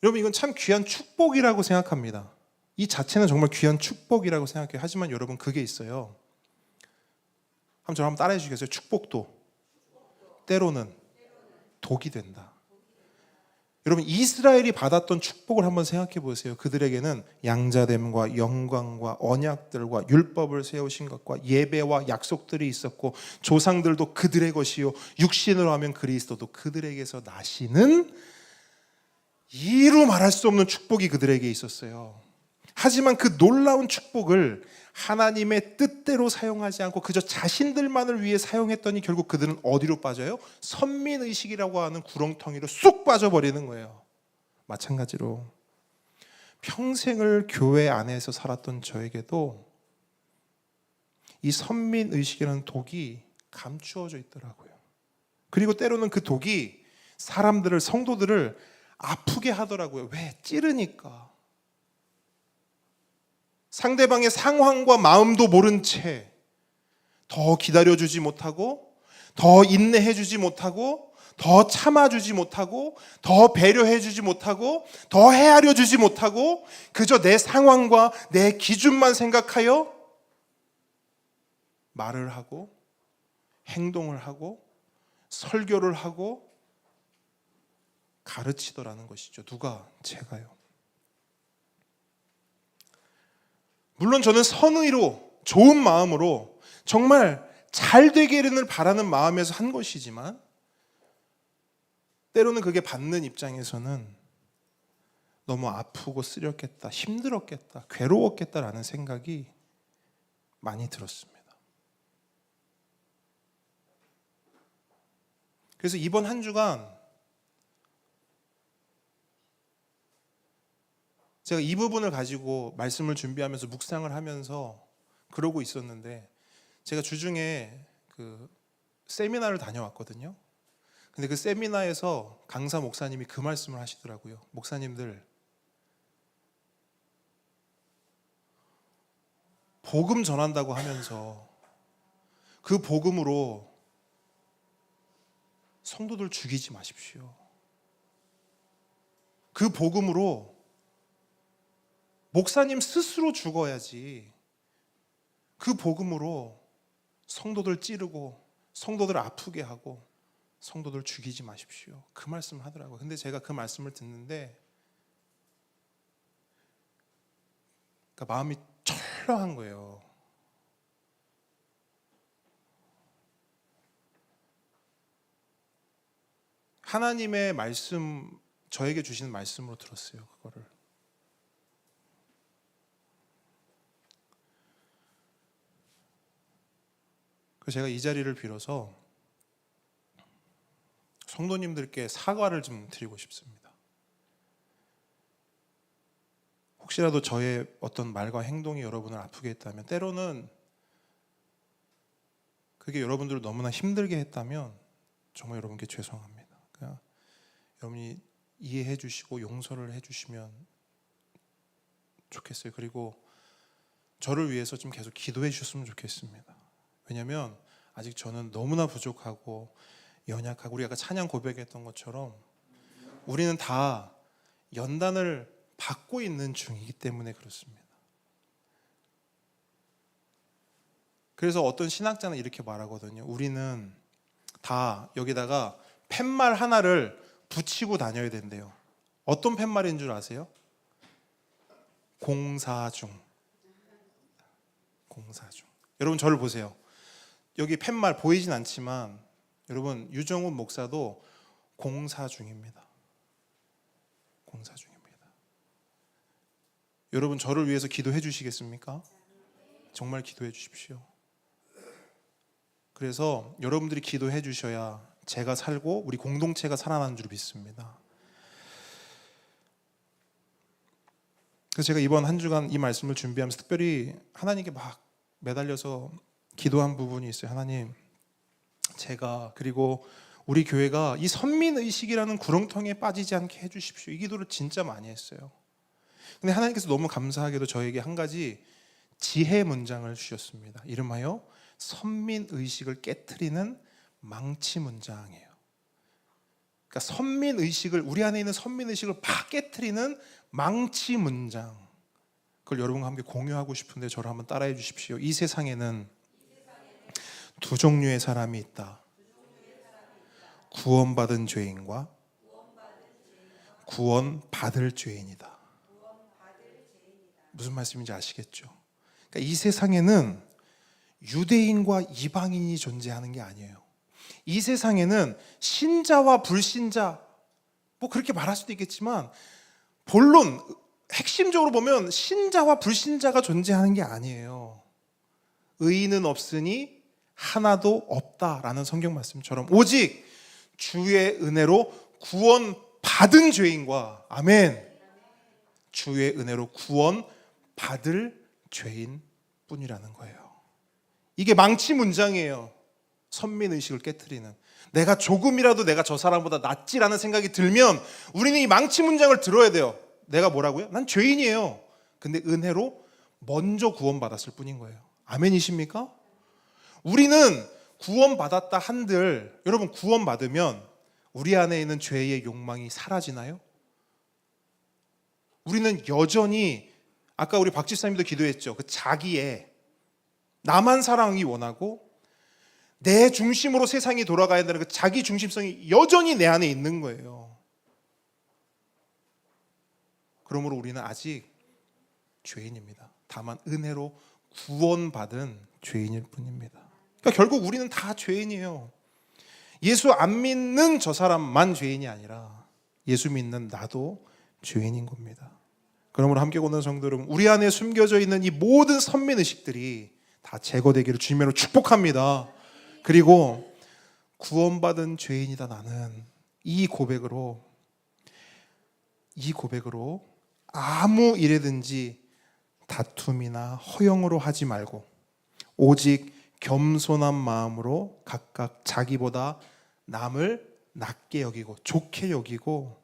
여러분, 이건 참 귀한 축복이라고 생각합니다. 이 자체는 정말 귀한 축복이라고 생각해요. 하지만 여러분, 그게 있어요. 저를 한번 따라해 주시겠어요? 축복도 때로는 독이 된다. 여러분, 이스라엘이 받았던 축복을 한번 생각해 보세요. 그들에게는 양자됨과 영광과 언약들과 율법을 세우신 것과 예배와 약속들이 있었고 조상들도 그들의 것이요 육신으로 하면 그리스도도 그들에게서 나시는 이루 말할 수 없는 축복이 그들에게 있었어요. 하지만 그 놀라운 축복을 하나님의 뜻대로 사용하지 않고 그저 자신들만을 위해 사용했더니 결국 그들은 어디로 빠져요? 선민의식이라고 하는 구렁텅이로 쑥 빠져버리는 거예요. 마찬가지로 평생을 교회 안에서 살았던 저에게도 이 선민의식이라는 독이 감추어져 있더라고요. 그리고 때로는 그 독이 사람들을, 성도들을 아프게 하더라고요. 왜? 찌르니까. 상대방의 상황과 마음도 모른 채 더 기다려주지 못하고, 더 인내해주지 못하고, 더 참아주지 못하고, 더 배려해주지 못하고, 더 헤아려주지 못하고, 그저 내 상황과 내 기준만 생각하여 말을 하고 행동을 하고 설교를 하고 가르치더라는 것이죠. 누가? 제가요. 물론 저는 선의로, 좋은 마음으로 정말 잘 되기를 바라는 마음에서 한 것이지만, 때로는 그게 받는 입장에서는 너무 아프고 쓰렸겠다, 힘들었겠다, 괴로웠겠다라는 생각이 많이 들었습니다. 그래서 이번 한 주간 제가 이 부분을 가지고 말씀을 준비하면서 묵상을 하면서 그러고 있었는데, 제가 주중에 그 세미나를 다녀왔거든요. 근데 그 세미나에서 강사 목사님이 그 말씀을 하시더라고요. 목사님들, 복음 전한다고 하면서 그 복음으로 성도들 죽이지 마십시오. 그 복음으로 목사님 스스로 죽어야지, 그 복음으로 성도들 찌르고 성도들 아프게 하고 성도들 죽이지 마십시오. 그 말씀을 하더라고요. 근데 제가 그 말씀을 듣는데 그러니까 마음이 철렁한 거예요. 하나님의 말씀, 저에게 주시는 말씀으로 들었어요. 그거를. 그래서 제가 이 자리를 빌어서 성도님들께 사과를 좀 드리고 싶습니다. 혹시라도 저의 어떤 말과 행동이 여러분을 아프게 했다면, 때로는 그게 여러분들을 너무나 힘들게 했다면 정말 여러분께 죄송합니다. 그냥 여러분이 이해해 주시고 용서를 해 주시면 좋겠어요. 그리고 저를 위해서 좀 계속 기도해 주셨으면 좋겠습니다. 왜냐하면 아직 저는 너무나 부족하고 연약하고, 우리 아까 찬양 고백했던 것처럼 우리는 다 연단을 받고 있는 중이기 때문에 그렇습니다. 그래서 어떤 신학자는 이렇게 말하거든요. 우리는 다 여기다가 팻말 하나를 붙이고 다녀야 된대요. 어떤 팻말인 줄 아세요? 공사중. 공사중. 여러분 저를 보세요. 여기 팻말 보이진 않지만 여러분 유정훈 목사도 공사 중입니다. 공사 중입니다. 여러분 저를 위해서 기도해 주시겠습니까? 정말 기도해 주십시오. 그래서 여러분들이 기도해 주셔야 제가 살고 우리 공동체가 살아나는 줄 믿습니다. 그래서 제가 이번 한 주간 이 말씀을 준비하면서 특별히 하나님께 막 매달려서 기도한 부분이 있어요. 하나님, 제가 그리고 우리 교회가 이 선민의식이라는 구렁텅이에 빠지지 않게 해주십시오. 이 기도를 진짜 많이 했어요. 근데 하나님께서 너무 감사하게도 저에게 한 가지 지혜 문장을 주셨습니다. 이름하여 선민의식을 깨트리는 망치 문장이에요. 그러니까 선민의식을, 우리 안에 있는 선민의식을 막 깨트리는 망치 문장, 그걸 여러분과 함께 공유하고 싶은데 저를 한번 따라해 주십시오. 이 세상에는 두 종류의 사람이 있다. 구원받은 죄인과 구원받을 죄인이다. 무슨 말씀인지 아시겠죠? 그러니까 이 세상에는 유대인과 이방인이 존재하는 게 아니에요. 이 세상에는 신자와 불신자, 뭐 그렇게 말할 수도 있겠지만 본론 핵심적으로 보면 신자와 불신자가 존재하는 게 아니에요. 의인은 없으니 하나도 없다라는 성경 말씀처럼 오직 주의 은혜로 구원받은 죄인과, 아멘, 주의 은혜로 구원받을 죄인 뿐이라는 거예요. 이게 망치 문장이에요. 선민의식을 깨트리는. 내가 조금이라도 내가 저 사람보다 낫지라는 생각이 들면 우리는 이 망치 문장을 들어야 돼요. 내가 뭐라고요? 난 죄인이에요. 근데 은혜로 먼저 구원받았을 뿐인 거예요. 아멘이십니까? 우리는 구원받았다 한들, 여러분 구원받으면 우리 안에 있는 죄의 욕망이 사라지나요? 우리는 여전히 아까 우리 박 집사님도 기도했죠. 그 자기의 나만 사랑하기 원하고 내 중심으로 세상이 돌아가야 되는 그 자기 중심성이 여전히 내 안에 있는 거예요. 그러므로 우리는 아직 죄인입니다. 다만 은혜로 구원받은 죄인일 뿐입니다. 그러니까 결국 우리는 다 죄인이에요. 예수 안 믿는 저 사람만 죄인이 아니라 예수 믿는 나도 죄인인 겁니다. 그러므로 함께 오는 성도 여러분, 우리 안에 숨겨져 있는 이 모든 선민의식들이 다 제거되기를 주님으로 축복합니다. 그리고 구원받은 죄인이다 나는 이 고백으로 아무 일에든지 다툼이나 허영으로 하지 말고 오직 겸손한 마음으로 각각 자기보다 남을 낮게 여기고 좋게 여기고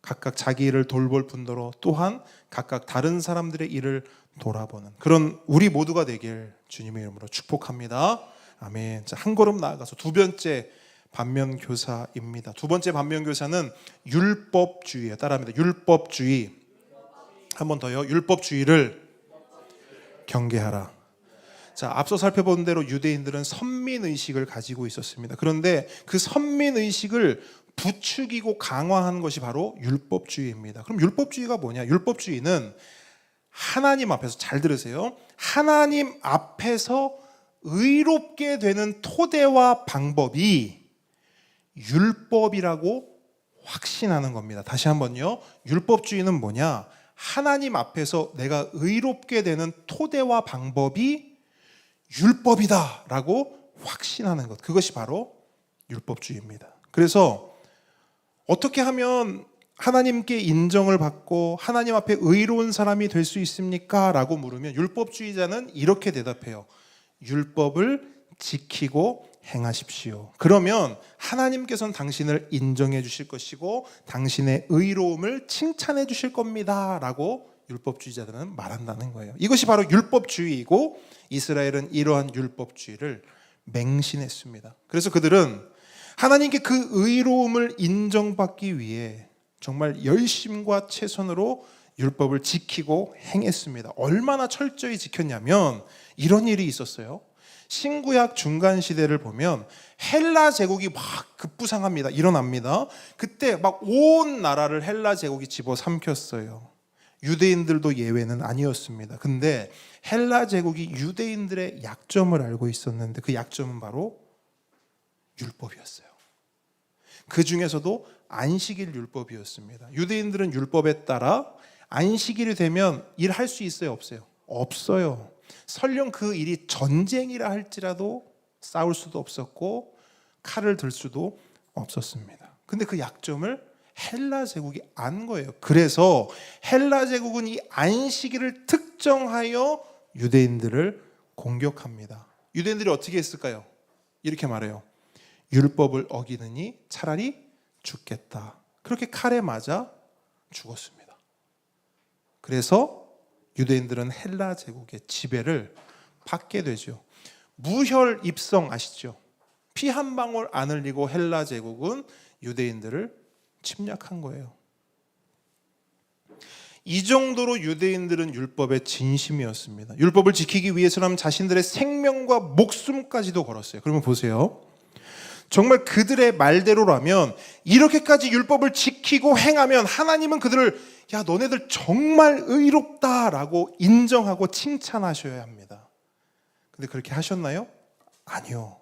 각각 자기 일을 돌볼 뿐더러 또한 각각 다른 사람들의 일을 돌아보는 그런 우리 모두가 되길 주님의 이름으로 축복합니다. 아멘. 자, 한 걸음 나아가서 두 번째 반면교사입니다. 두 번째 반면교사는 율법주의예요. 따라합니다. 율법주의. 한 번 더요. 율법주의를 경계하라. 자, 앞서 살펴본 대로 유대인들은 선민의식을 가지고 있었습니다. 그런데 그 선민의식을 부추기고 강화한 것이 바로 율법주의입니다. 그럼 율법주의가 뭐냐? 율법주의는 하나님 앞에서, 잘 들으세요, 하나님 앞에서 의롭게 되는 토대와 방법이 율법이라고 확신하는 겁니다. 다시 한번요. 율법주의는 뭐냐? 하나님 앞에서 내가 의롭게 되는 토대와 방법이 율법이다라고 확신하는 것. 그것이 바로 율법주의입니다. 그래서 어떻게 하면 하나님께 인정을 받고 하나님 앞에 의로운 사람이 될 수 있습니까? 라고 물으면 율법주의자는 이렇게 대답해요. 율법을 지키고 행하십시오. 그러면 하나님께서는 당신을 인정해 주실 것이고 당신의 의로움을 칭찬해 주실 겁니다 라고 율법주의자들은 말한다는 거예요. 이것이 바로 율법주의이고 이스라엘은 이러한 율법주의를 맹신했습니다. 그래서 그들은 하나님께 그 의로움을 인정받기 위해 정말 열심과 최선으로 율법을 지키고 행했습니다. 얼마나 철저히 지켰냐면 이런 일이 있었어요. 신구약 중간 시대를 보면 헬라 제국이 막 급부상합니다. 일어납니다. 그때 막 온 나라를 헬라 제국이 집어삼켰어요. 유대인들도 예외는 아니었습니다. 근데 헬라 제국이 유대인들의 약점을 알고 있었는데 그 약점은 바로 율법이었어요. 그 중에서도 안식일 율법이었습니다. 유대인들은 율법에 따라 안식일이 되면 일할 수 있어요? 없어요? 없어요. 설령 그 일이 전쟁이라 할지라도 싸울 수도 없었고 칼을 들 수도 없었습니다. 근데 그 약점을 헬라 제국이 안 거예요. 그래서 헬라 제국은 이 안식일을 특정하여 유대인들을 공격합니다. 유대인들이 어떻게 했을까요? 이렇게 말해요. 율법을 어기느니 차라리 죽겠다. 그렇게 칼에 맞아 죽었습니다. 그래서 유대인들은 헬라 제국의 지배를 받게 되죠. 무혈 입성 아시죠? 피 한 방울 안 흘리고 헬라 제국은 유대인들을 침략한 거예요. 이 정도로 유대인들은 율법의 진심이었습니다. 율법을 지키기 위해서는 자신들의 생명과 목숨까지도 걸었어요. 그러면 보세요. 정말 그들의 말대로라면 이렇게까지 율법을 지키고 행하면 하나님은 그들을 야 너네들 정말 의롭다라고 인정하고 칭찬하셔야 합니다. 근데 그렇게 하셨나요? 아니요.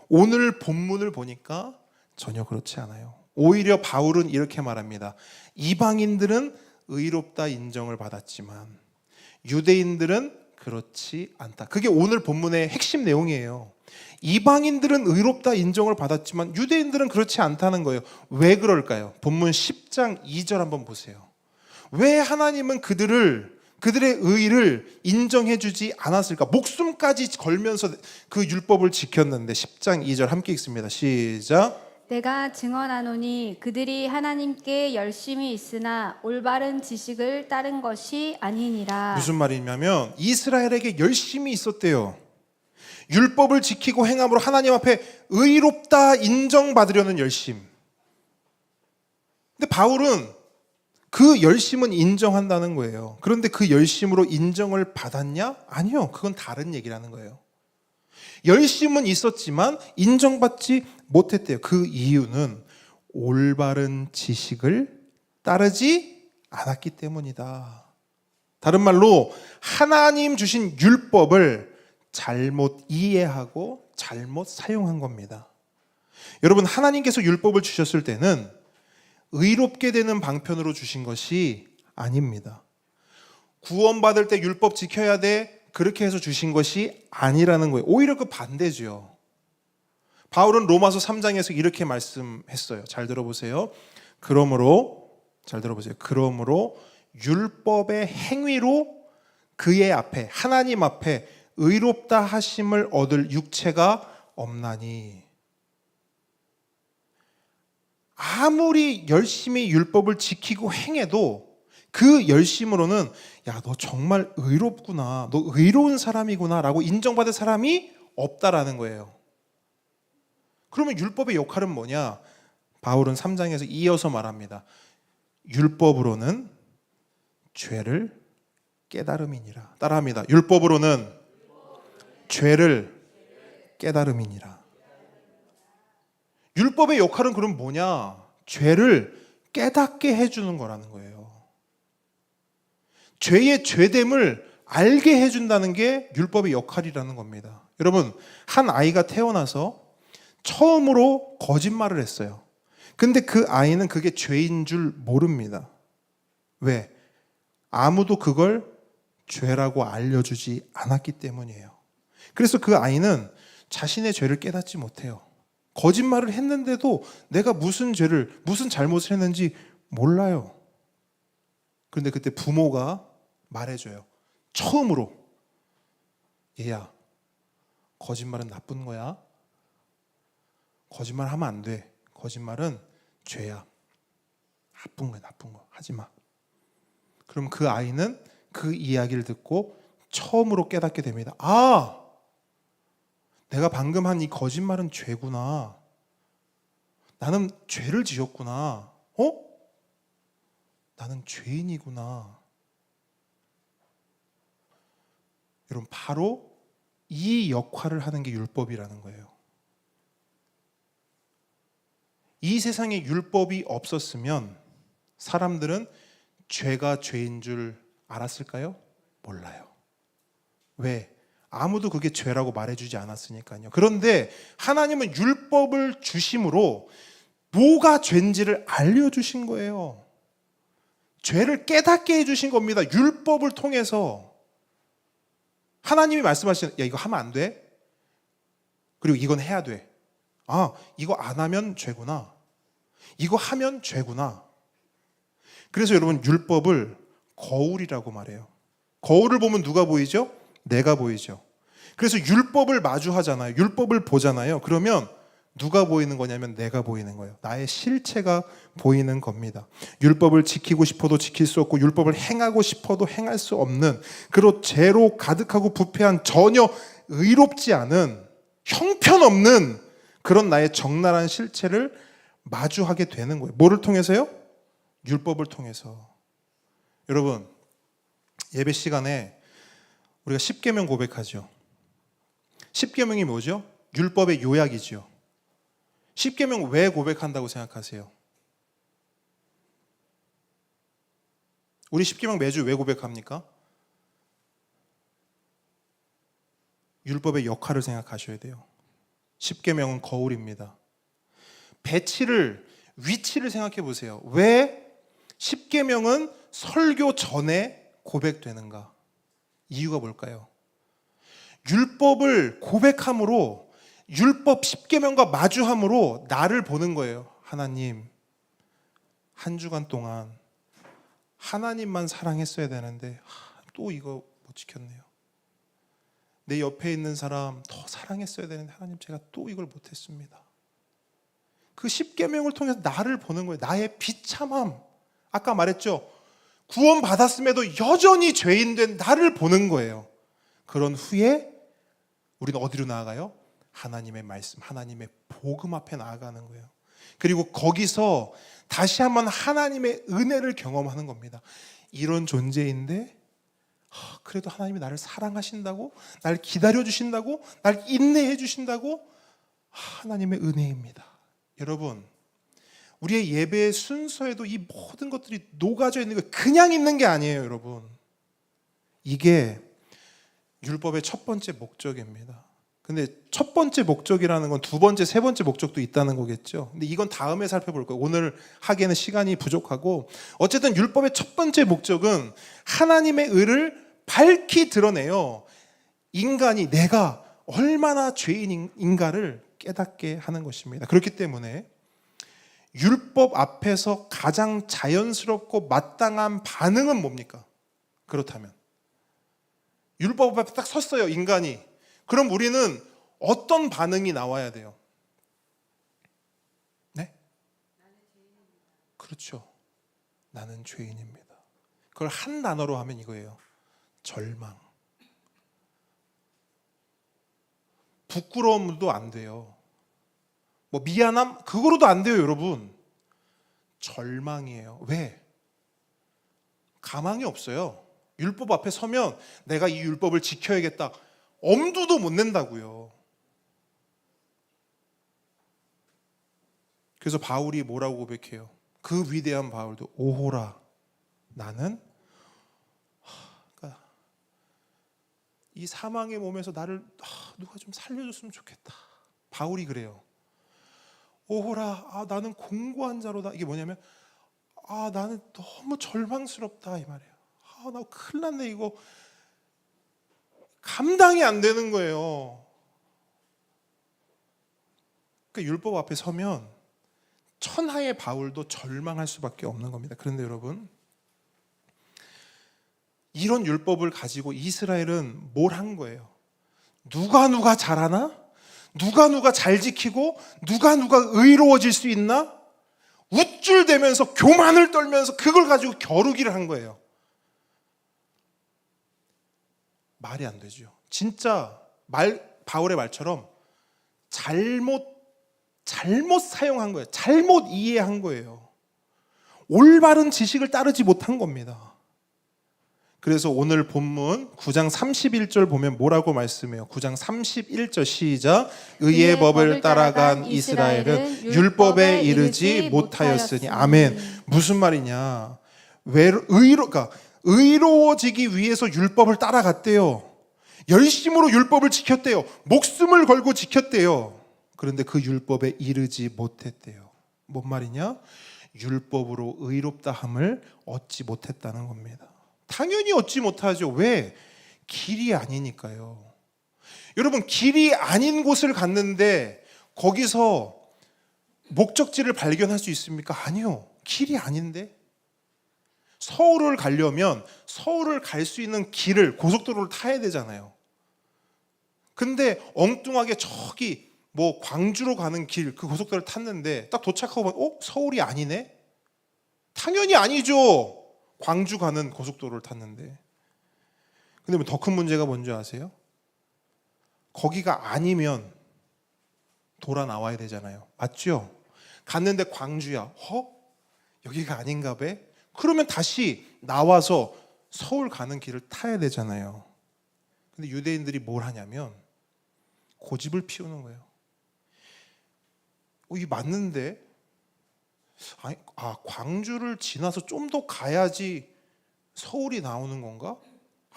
오늘 본문을 보니까 전혀 그렇지 않아요. 오히려 바울은 이렇게 말합니다. 이방인들은 의롭다 인정을 받았지만 유대인들은 그렇지 않다. 그게 오늘 본문의 핵심 내용이에요. 이방인들은 의롭다 인정을 받았지만 유대인들은 그렇지 않다는 거예요. 왜 그럴까요? 본문 10장 2절 한번 보세요. 왜 하나님은 그들을 그들의 의를 인정해주지 않았을까? 목숨까지 걸면서 그 율법을 지켰는데 10장 2절 함께 읽습니다. 시작. 내가 증언하노니 그들이 하나님께 열심히 있으나 올바른 지식을 따른 것이 아니니라. 무슨 말이냐면 이스라엘에게 열심히 있었대요. 율법을 지키고 행함으로 하나님 앞에 의롭다 인정받으려는 열심. 근데 바울은 그 열심은 인정한다는 거예요. 그런데 그 열심으로 인정을 받았냐? 아니요. 그건 다른 얘기라는 거예요. 열심은 있었지만 인정받지 못했대요. 그 이유는 올바른 지식을 따르지 않았기 때문이다. 다른 말로 하나님 주신 율법을 잘못 이해하고 잘못 사용한 겁니다. 여러분, 하나님께서 율법을 주셨을 때는 의롭게 되는 방편으로 주신 것이 아닙니다. 구원받을 때 율법 지켜야 돼, 그렇게 해서 주신 것이 아니라는 거예요. 오히려 그 반대죠. 바울은 로마서 3장에서 이렇게 말씀했어요. 잘 들어보세요. 그러므로 율법의 행위로 그의 앞에, 하나님 앞에 의롭다 하심을 얻을 육체가 없나니. 아무리 열심히 율법을 지키고 행해도 그 열심으로는 야, 너 정말 의롭구나, 너 의로운 사람이구나 라고 인정받을 사람이 없다라는 거예요. 그러면 율법의 역할은 뭐냐? 바울은 3장에서 이어서 말합니다. 율법으로는 죄를 깨달음이니라. 따라합니다. 율법으로는 죄를 깨달음이니라. 율법의 역할은 그럼 뭐냐? 죄를 깨닫게 해주는 거라는 거예요. 죄의 죄됨을 알게 해준다는 게 율법의 역할이라는 겁니다. 여러분, 한 아이가 태어나서 처음으로 거짓말을 했어요. 근데 그 아이는 그게 죄인 줄 모릅니다. 왜? 아무도 그걸 죄라고 알려주지 않았기 때문이에요. 그래서 그 아이는 자신의 죄를 깨닫지 못해요. 거짓말을 했는데도 내가 무슨 잘못을 했는지 몰라요. 그런데 그때 부모가 말해줘요. 처음으로, 얘야, 거짓말은 나쁜 거야. 거짓말 하면 안 돼. 거짓말은 죄야. 나쁜 거야, 나쁜 거. 하지 마. 그럼 그 아이는 그 이야기를 듣고 처음으로 깨닫게 됩니다. 아, 내가 방금 한 이 거짓말은 죄구나. 나는 죄를 지었구나. 나는 죄인이구나. 여러분, 바로 이 역할을 하는 게 율법이라는 거예요. 이 세상에 율법이 없었으면 사람들은 죄가 죄인 줄 알았을까요? 몰라요. 왜? 아무도 그게 죄라고 말해주지 않았으니까요. 그런데 하나님은 율법을 주심으로 뭐가 죄인지를 알려주신 거예요. 죄를 깨닫게 해주신 겁니다. 율법을 통해서. 하나님이 말씀하시는, 야, 이거 하면 안 돼. 그리고 이건 해야 돼. 아, 이거 안 하면 죄구나. 이거 하면 죄구나. 그래서 여러분, 율법을 거울이라고 말해요. 거울을 보면 누가 보이죠? 내가 보이죠. 그래서 율법을 마주하잖아요. 율법을 보잖아요. 그러면 누가 보이는 거냐면 내가 보이는 거예요. 나의 실체가 보이는 겁니다. 율법을 지키고 싶어도 지킬 수 없고 율법을 행하고 싶어도 행할 수 없는, 그리고 죄로 가득하고 부패한, 전혀 의롭지 않은, 형편없는 그런 나의 적나라한 실체를 마주하게 되는 거예요. 뭐를 통해서요? 율법을 통해서. 여러분, 예배 시간에 우리가 십계명 고백하죠. 십계명이 뭐죠? 율법의 요약이죠. 십계명 왜 고백한다고 생각하세요? 우리 십계명 매주 왜 고백합니까? 율법의 역할을 생각하셔야 돼요. 십계명은 거울입니다. 위치를 생각해 보세요. 왜 십계명은 설교 전에 고백되는가? 이유가 뭘까요? 율법을 고백함으로, 율법 십계명과 마주함으로 나를 보는 거예요. 하나님, 한 주간 동안 하나님만 사랑했어야 되는데 또 이거 못 지켰네요. 내 옆에 있는 사람 더 사랑했어야 되는데 하나님 제가 또 이걸 못했습니다. 그 10계명을 통해서 나를 보는 거예요. 나의 비참함. 아까 말했죠. 구원 받았음에도 여전히 죄인된 나를 보는 거예요. 그런 후에 우리는 어디로 나아가요? 하나님의 말씀, 하나님의 복음 앞에 나아가는 거예요. 그리고 거기서 다시 한번 하나님의 은혜를 경험하는 겁니다. 이런 존재인데 그래도 하나님이 나를 사랑하신다고, 날 기다려주신다고, 날 인내해 주신다고, 하나님의 은혜입니다. 여러분, 우리의 예배의 순서에도 이 모든 것들이 녹아져 있는 거 그냥 있는 게 아니에요, 여러분. 이게 율법의 첫 번째 목적입니다. 근데 첫 번째 목적이라는 건 두 번째, 세 번째 목적도 있다는 거겠죠. 근데 이건 다음에 살펴볼 거예요. 오늘 하기에는 시간이 부족하고, 어쨌든 율법의 첫 번째 목적은 하나님의 의를 밝히 드러내요. 인간이 내가 얼마나 죄인인가를 깨닫게 하는 것입니다. 그렇기 때문에 율법 앞에서 가장 자연스럽고 마땅한 반응은 뭡니까? 그렇다면 율법 앞에 딱 섰어요, 인간이. 그럼 우리는 어떤 반응이 나와야 돼요? 네? 그렇죠. 나는 죄인입니다. 그걸 한 단어로 하면 이거예요. 절망. 부끄러움도 안 돼요. 뭐 미안함? 그거로도 안 돼요, 여러분. 절망이에요. 왜? 가망이 없어요. 율법 앞에 서면 내가 이 율법을 지켜야겠다. 엄두도 못 낸다고요. 그래서 바울이 뭐라고 고백해요? 그 위대한 바울도 오호라 나는 그러니까 이 사망의 몸에서 나를 누가 좀 살려줬으면 좋겠다. 바울이 그래요. 오호라 나는 공고한 자로다. 이게 뭐냐면 나는 너무 절망스럽다 이 말이에요. 나 큰일 났네. 이거 감당이 안 되는 거예요. 그러니까 율법 앞에 서면 천하의 바울도 절망할 수밖에 없는 겁니다. 그런데 여러분, 이런 율법을 가지고 이스라엘은 뭘 한 거예요? 누가 잘하나? 누가 잘 지키고 누가 의로워질 수 있나? 우쭐대면서 교만을 떨면서 그걸 가지고 겨루기를 한 거예요. 말이 안 되죠. 진짜 바울의 말처럼 잘못 사용한 거예요. 잘못 이해한 거예요. 올바른 지식을 따르지 못한 겁니다. 그래서 오늘 본문 9장 31절 보면 뭐라고 말씀해요? 9장 31절 시작. 의의 법을 따라간 이스라엘은 율법에 이르지 못하였으니. 아멘. 무슨 말이냐? 그러니까 의로워지기 위해서 율법을 따라갔대요. 열심으로 율법을 지켰대요. 목숨을 걸고 지켰대요. 그런데 그 율법에 이르지 못했대요. 뭔 말이냐? 율법으로 의롭다함을 얻지 못했다는 겁니다. 당연히 얻지 못하죠. 왜? 길이 아니니까요. 여러분, 길이 아닌 곳을 갔는데 거기서 목적지를 발견할 수 있습니까? 아니요. 길이 아닌데. 서울을 가려면 서울을 갈 수 있는 길을, 고속도로를 타야 되잖아요. 근데 엉뚱하게 저기 뭐 광주로 가는 길, 그 고속도로를 탔는데 딱 도착하고 보면 서울이 아니네? 당연히 아니죠. 광주 가는 고속도로를 탔는데. 근데 더 큰 문제가 뭔지 아세요? 거기가 아니면 돌아 나와야 되잖아요. 맞죠? 갔는데 광주야. 여기가 아닌가 봐? 그러면 다시 나와서 서울 가는 길을 타야 되잖아요. 근데 유대인들이 뭘 하냐면 고집을 피우는 거예요. 이게 맞는데? 광주를 지나서 좀 더 가야지 서울이 나오는 건가?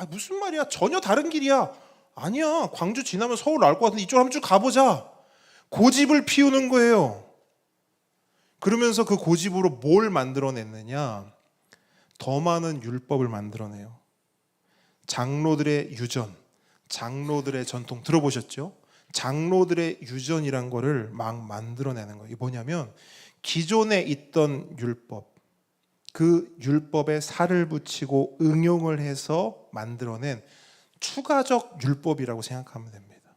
무슨 말이야? 전혀 다른 길이야. 아니야. 광주 지나면 서울 나올 것 같은데 이쪽으로 한번 쭉 가보자. 고집을 피우는 거예요. 그러면서 그 고집으로 뭘 만들어냈느냐? 더 많은 율법을 만들어내요. 장로들의 유전, 장로들의 전통 들어보셨죠? 장로들의 유전이란 거를 막 만들어내는 거예요. 이게 뭐냐면 기존에 있던 율법, 그 율법에 살을 붙이고 응용을 해서 만들어낸 추가적 율법이라고 생각하면 됩니다.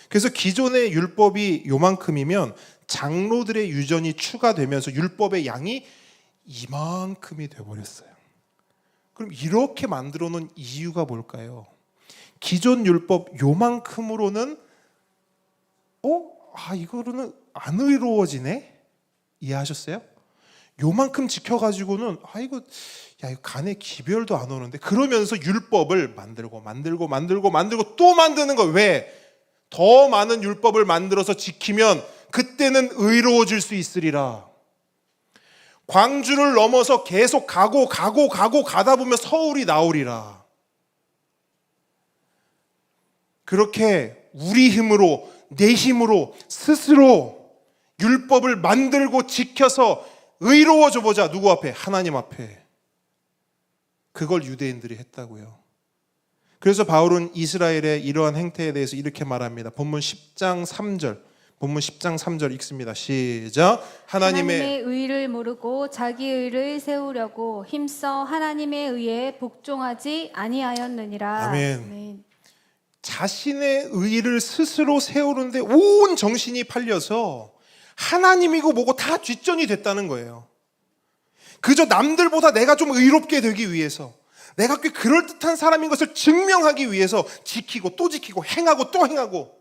그래서 기존의 율법이 요만큼이면 장로들의 유전이 추가되면서 율법의 양이 이만큼이 돼버렸어요. 그럼 이렇게 만들어 놓은 이유가 뭘까요? 기존 율법 요만큼으로는 이거로는 안 의로워지네? 이해하셨어요? 요만큼 지켜가지고는 이거 간에 기별도 안 오는데, 그러면서 율법을 만들고 또 만드는 거. 왜? 더 많은 율법을 만들어서 지키면 그때는 의로워질 수 있으리라. 광주를 넘어서 계속 가다 보면 서울이 나오리라. 그렇게 우리 힘으로, 내 힘으로 스스로 율법을 만들고 지켜서 의로워져 보자. 누구 앞에? 하나님 앞에. 그걸 유대인들이 했다고요. 그래서 바울은 이스라엘의 이러한 행태에 대해서 이렇게 말합니다. 본문 10장 3절 읽습니다. 시작. 하나님의 의를 모르고 자기 의를 세우려고 힘써 하나님의 의에 복종하지 아니하였느니라. 아멘. 자신의 의를 스스로 세우는데 온 정신이 팔려서 하나님이고 뭐고 다 뒷전이 됐다는 거예요. 그저 남들보다 내가 좀 의롭게 되기 위해서, 내가 꽤 그럴듯한 사람인 것을 증명하기 위해서 지키고 또 지키고 행하고 또 행하고,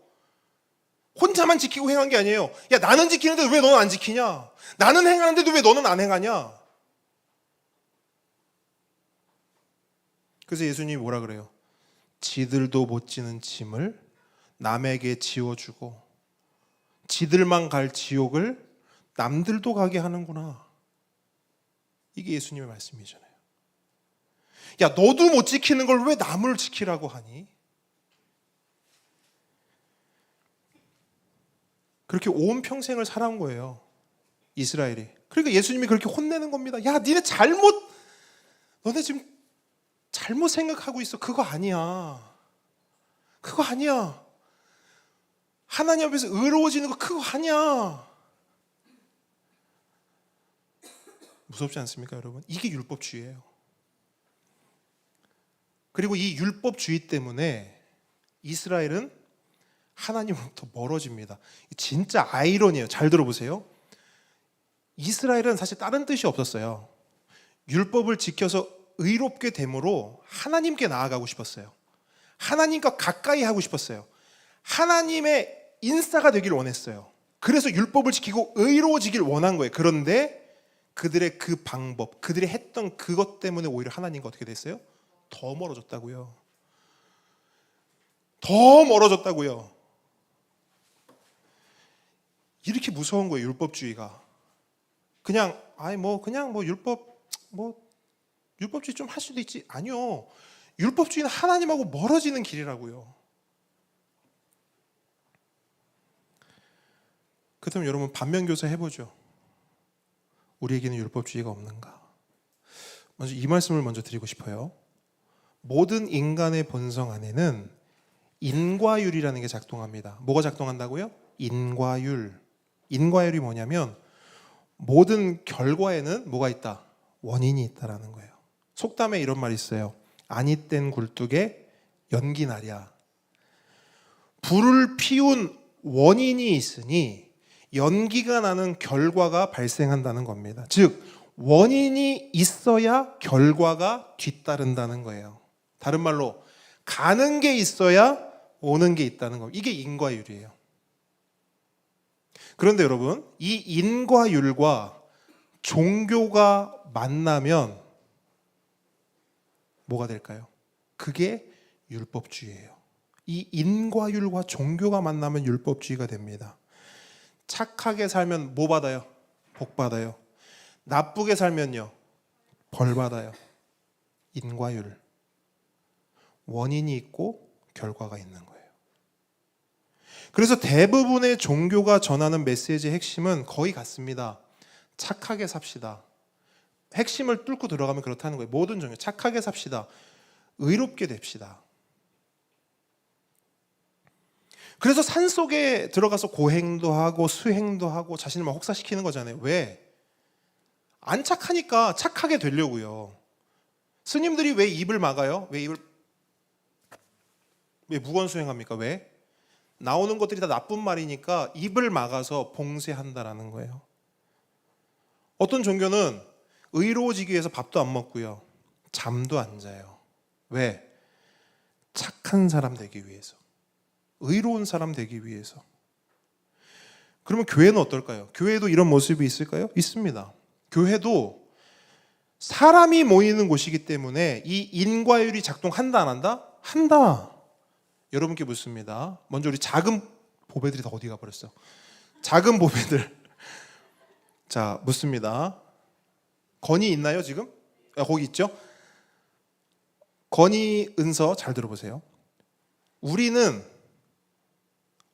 혼자만 지키고 행한 게 아니에요. 야, 나는 지키는데 왜 너는 안 지키냐? 나는 행하는데도 왜 너는 안 행하냐? 그래서 예수님이 뭐라 그래요? 지들도 못 지는 짐을 남에게 지워주고 지들만 갈 지옥을 남들도 가게 하는구나. 이게 예수님의 말씀이잖아요. 야, 너도 못 지키는 걸 왜 남을 지키라고 하니? 그렇게 온 평생을 살아온 거예요, 이스라엘이. 그러니까 예수님이 그렇게 혼내는 겁니다. 야, 너네 지금 잘못 생각하고 있어. 그거 아니야. 하나님 앞에서 의로워지는 거 그거 아니야. 무섭지 않습니까, 여러분? 이게 율법주의예요. 그리고 이 율법주의 때문에 이스라엘은 하나님으로부터 멀어집니다. 진짜 아이러니예요. 잘 들어보세요. 이스라엘은 사실 다른 뜻이 없었어요. 율법을 지켜서 의롭게 됨으로 하나님께 나아가고 싶었어요. 하나님과 가까이 하고 싶었어요. 하나님의 인싸가 되길 원했어요. 그래서 율법을 지키고 의로워지길 원한 거예요. 그런데 그들의 그 방법, 그들이 했던 그것 때문에 오히려 하나님과 어떻게 됐어요? 더 멀어졌다고요. 더 멀어졌다고요. 이렇게 무서운 거예요, 율법주의가. 그냥 율법주의 좀 할 수도 있지. 아니요. 율법주의는 하나님하고 멀어지는 길이라고요. 그렇다면 여러분 반면교사 해보죠. 우리에게는 율법주의가 없는가? 먼저 이 말씀을 먼저 드리고 싶어요. 모든 인간의 본성 안에는 인과율이라는 게 작동합니다. 뭐가 작동한다고요? 인과율. 인과율이 뭐냐면 모든 결과에는 뭐가 있다? 원인이 있다라는 거예요. 속담에 이런 말이 있어요. 아니 땐 굴뚝에 연기 나랴. 불을 피운 원인이 있으니 연기가 나는 결과가 발생한다는 겁니다. 즉 원인이 있어야 결과가 뒤따른다는 거예요. 다른 말로 가는 게 있어야 오는 게 있다는 겁니다. 이게 인과율이에요. 그런데 여러분, 이 인과율과 종교가 만나면 뭐가 될까요? 그게 율법주의예요. 이 인과율과 종교가 만나면 율법주의가 됩니다. 착하게 살면 뭐 받아요? 복 받아요. 나쁘게 살면요, 벌 받아요. 인과율. 원인이 있고 결과가 있는 거예요. 그래서 대부분의 종교가 전하는 메시지의 핵심은 거의 같습니다. 착하게 삽시다. 핵심을 뚫고 들어가면 그렇다는 거예요. 모든 종교 착하게 삽시다. 의롭게 됩시다. 그래서 산속에 들어가서 고행도 하고 수행도 하고 자신을 막 혹사시키는 거잖아요. 왜? 안 착하니까 착하게 되려고요. 스님들이 왜 입을 막아요? 왜 무건수행합니까? 왜? 나오는 것들이 다 나쁜 말이니까 입을 막아서 봉쇄한다라는 거예요. 어떤 종교는 의로워지기 위해서 밥도 안 먹고요. 잠도 안 자요. 왜? 착한 사람 되기 위해서. 의로운 사람 되기 위해서. 그러면 교회는 어떨까요? 교회도 이런 모습이 있을까요? 있습니다. 교회도 사람이 모이는 곳이기 때문에 이 인과율이 작동한다 안 한다? 한다. 여러분께 묻습니다. 먼저 우리 작은 보배들이 다 어디 가버렸어? 작은 보배들. 자, 묻습니다. 건의 있나요 지금? 거기 있죠? 건의 은서 잘 들어보세요. 우리는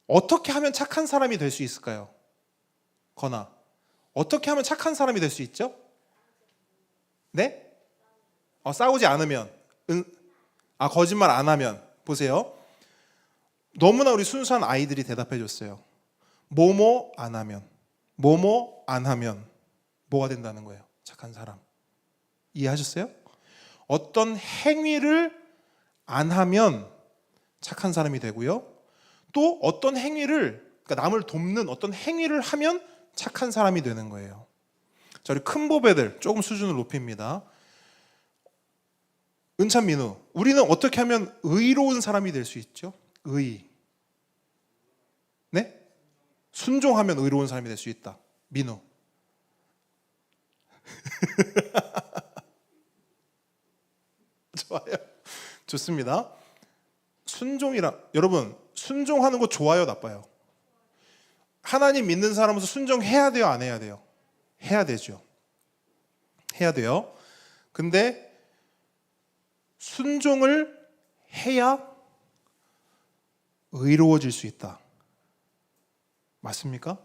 어떻게 하면 착한 사람이 될 수 있을까요? 건아, 어떻게 하면 착한 사람이 될 수 있죠? 네? 싸우지 않으면, 거짓말 안 하면. 보세요. 너무나 우리 순수한 아이들이 대답해 줬어요. 뭐뭐 안 하면, 뭐뭐 안 하면 뭐가 된다는 거예요? 착한 사람. 이해하셨어요? 어떤 행위를 안 하면 착한 사람이 되고요. 또 어떤 행위를, 그러니까 남을 돕는 어떤 행위를 하면 착한 사람이 되는 거예요. 자, 우리 큰 보배들 조금 수준을 높입니다. 은찬 민우, 우리는 어떻게 하면 의로운 사람이 될 수 있죠? 의. 네? 순종하면 의로운 사람이 될 수 있다. 민우. 좋아요. 좋습니다. 여러분, 순종하는 거 좋아요, 나빠요? 하나님 믿는 사람으로서 순종해야 돼요, 안 해야 돼요? 해야 되죠. 해야 돼요. 근데 순종을 해야 의로워질 수 있다. 맞습니까?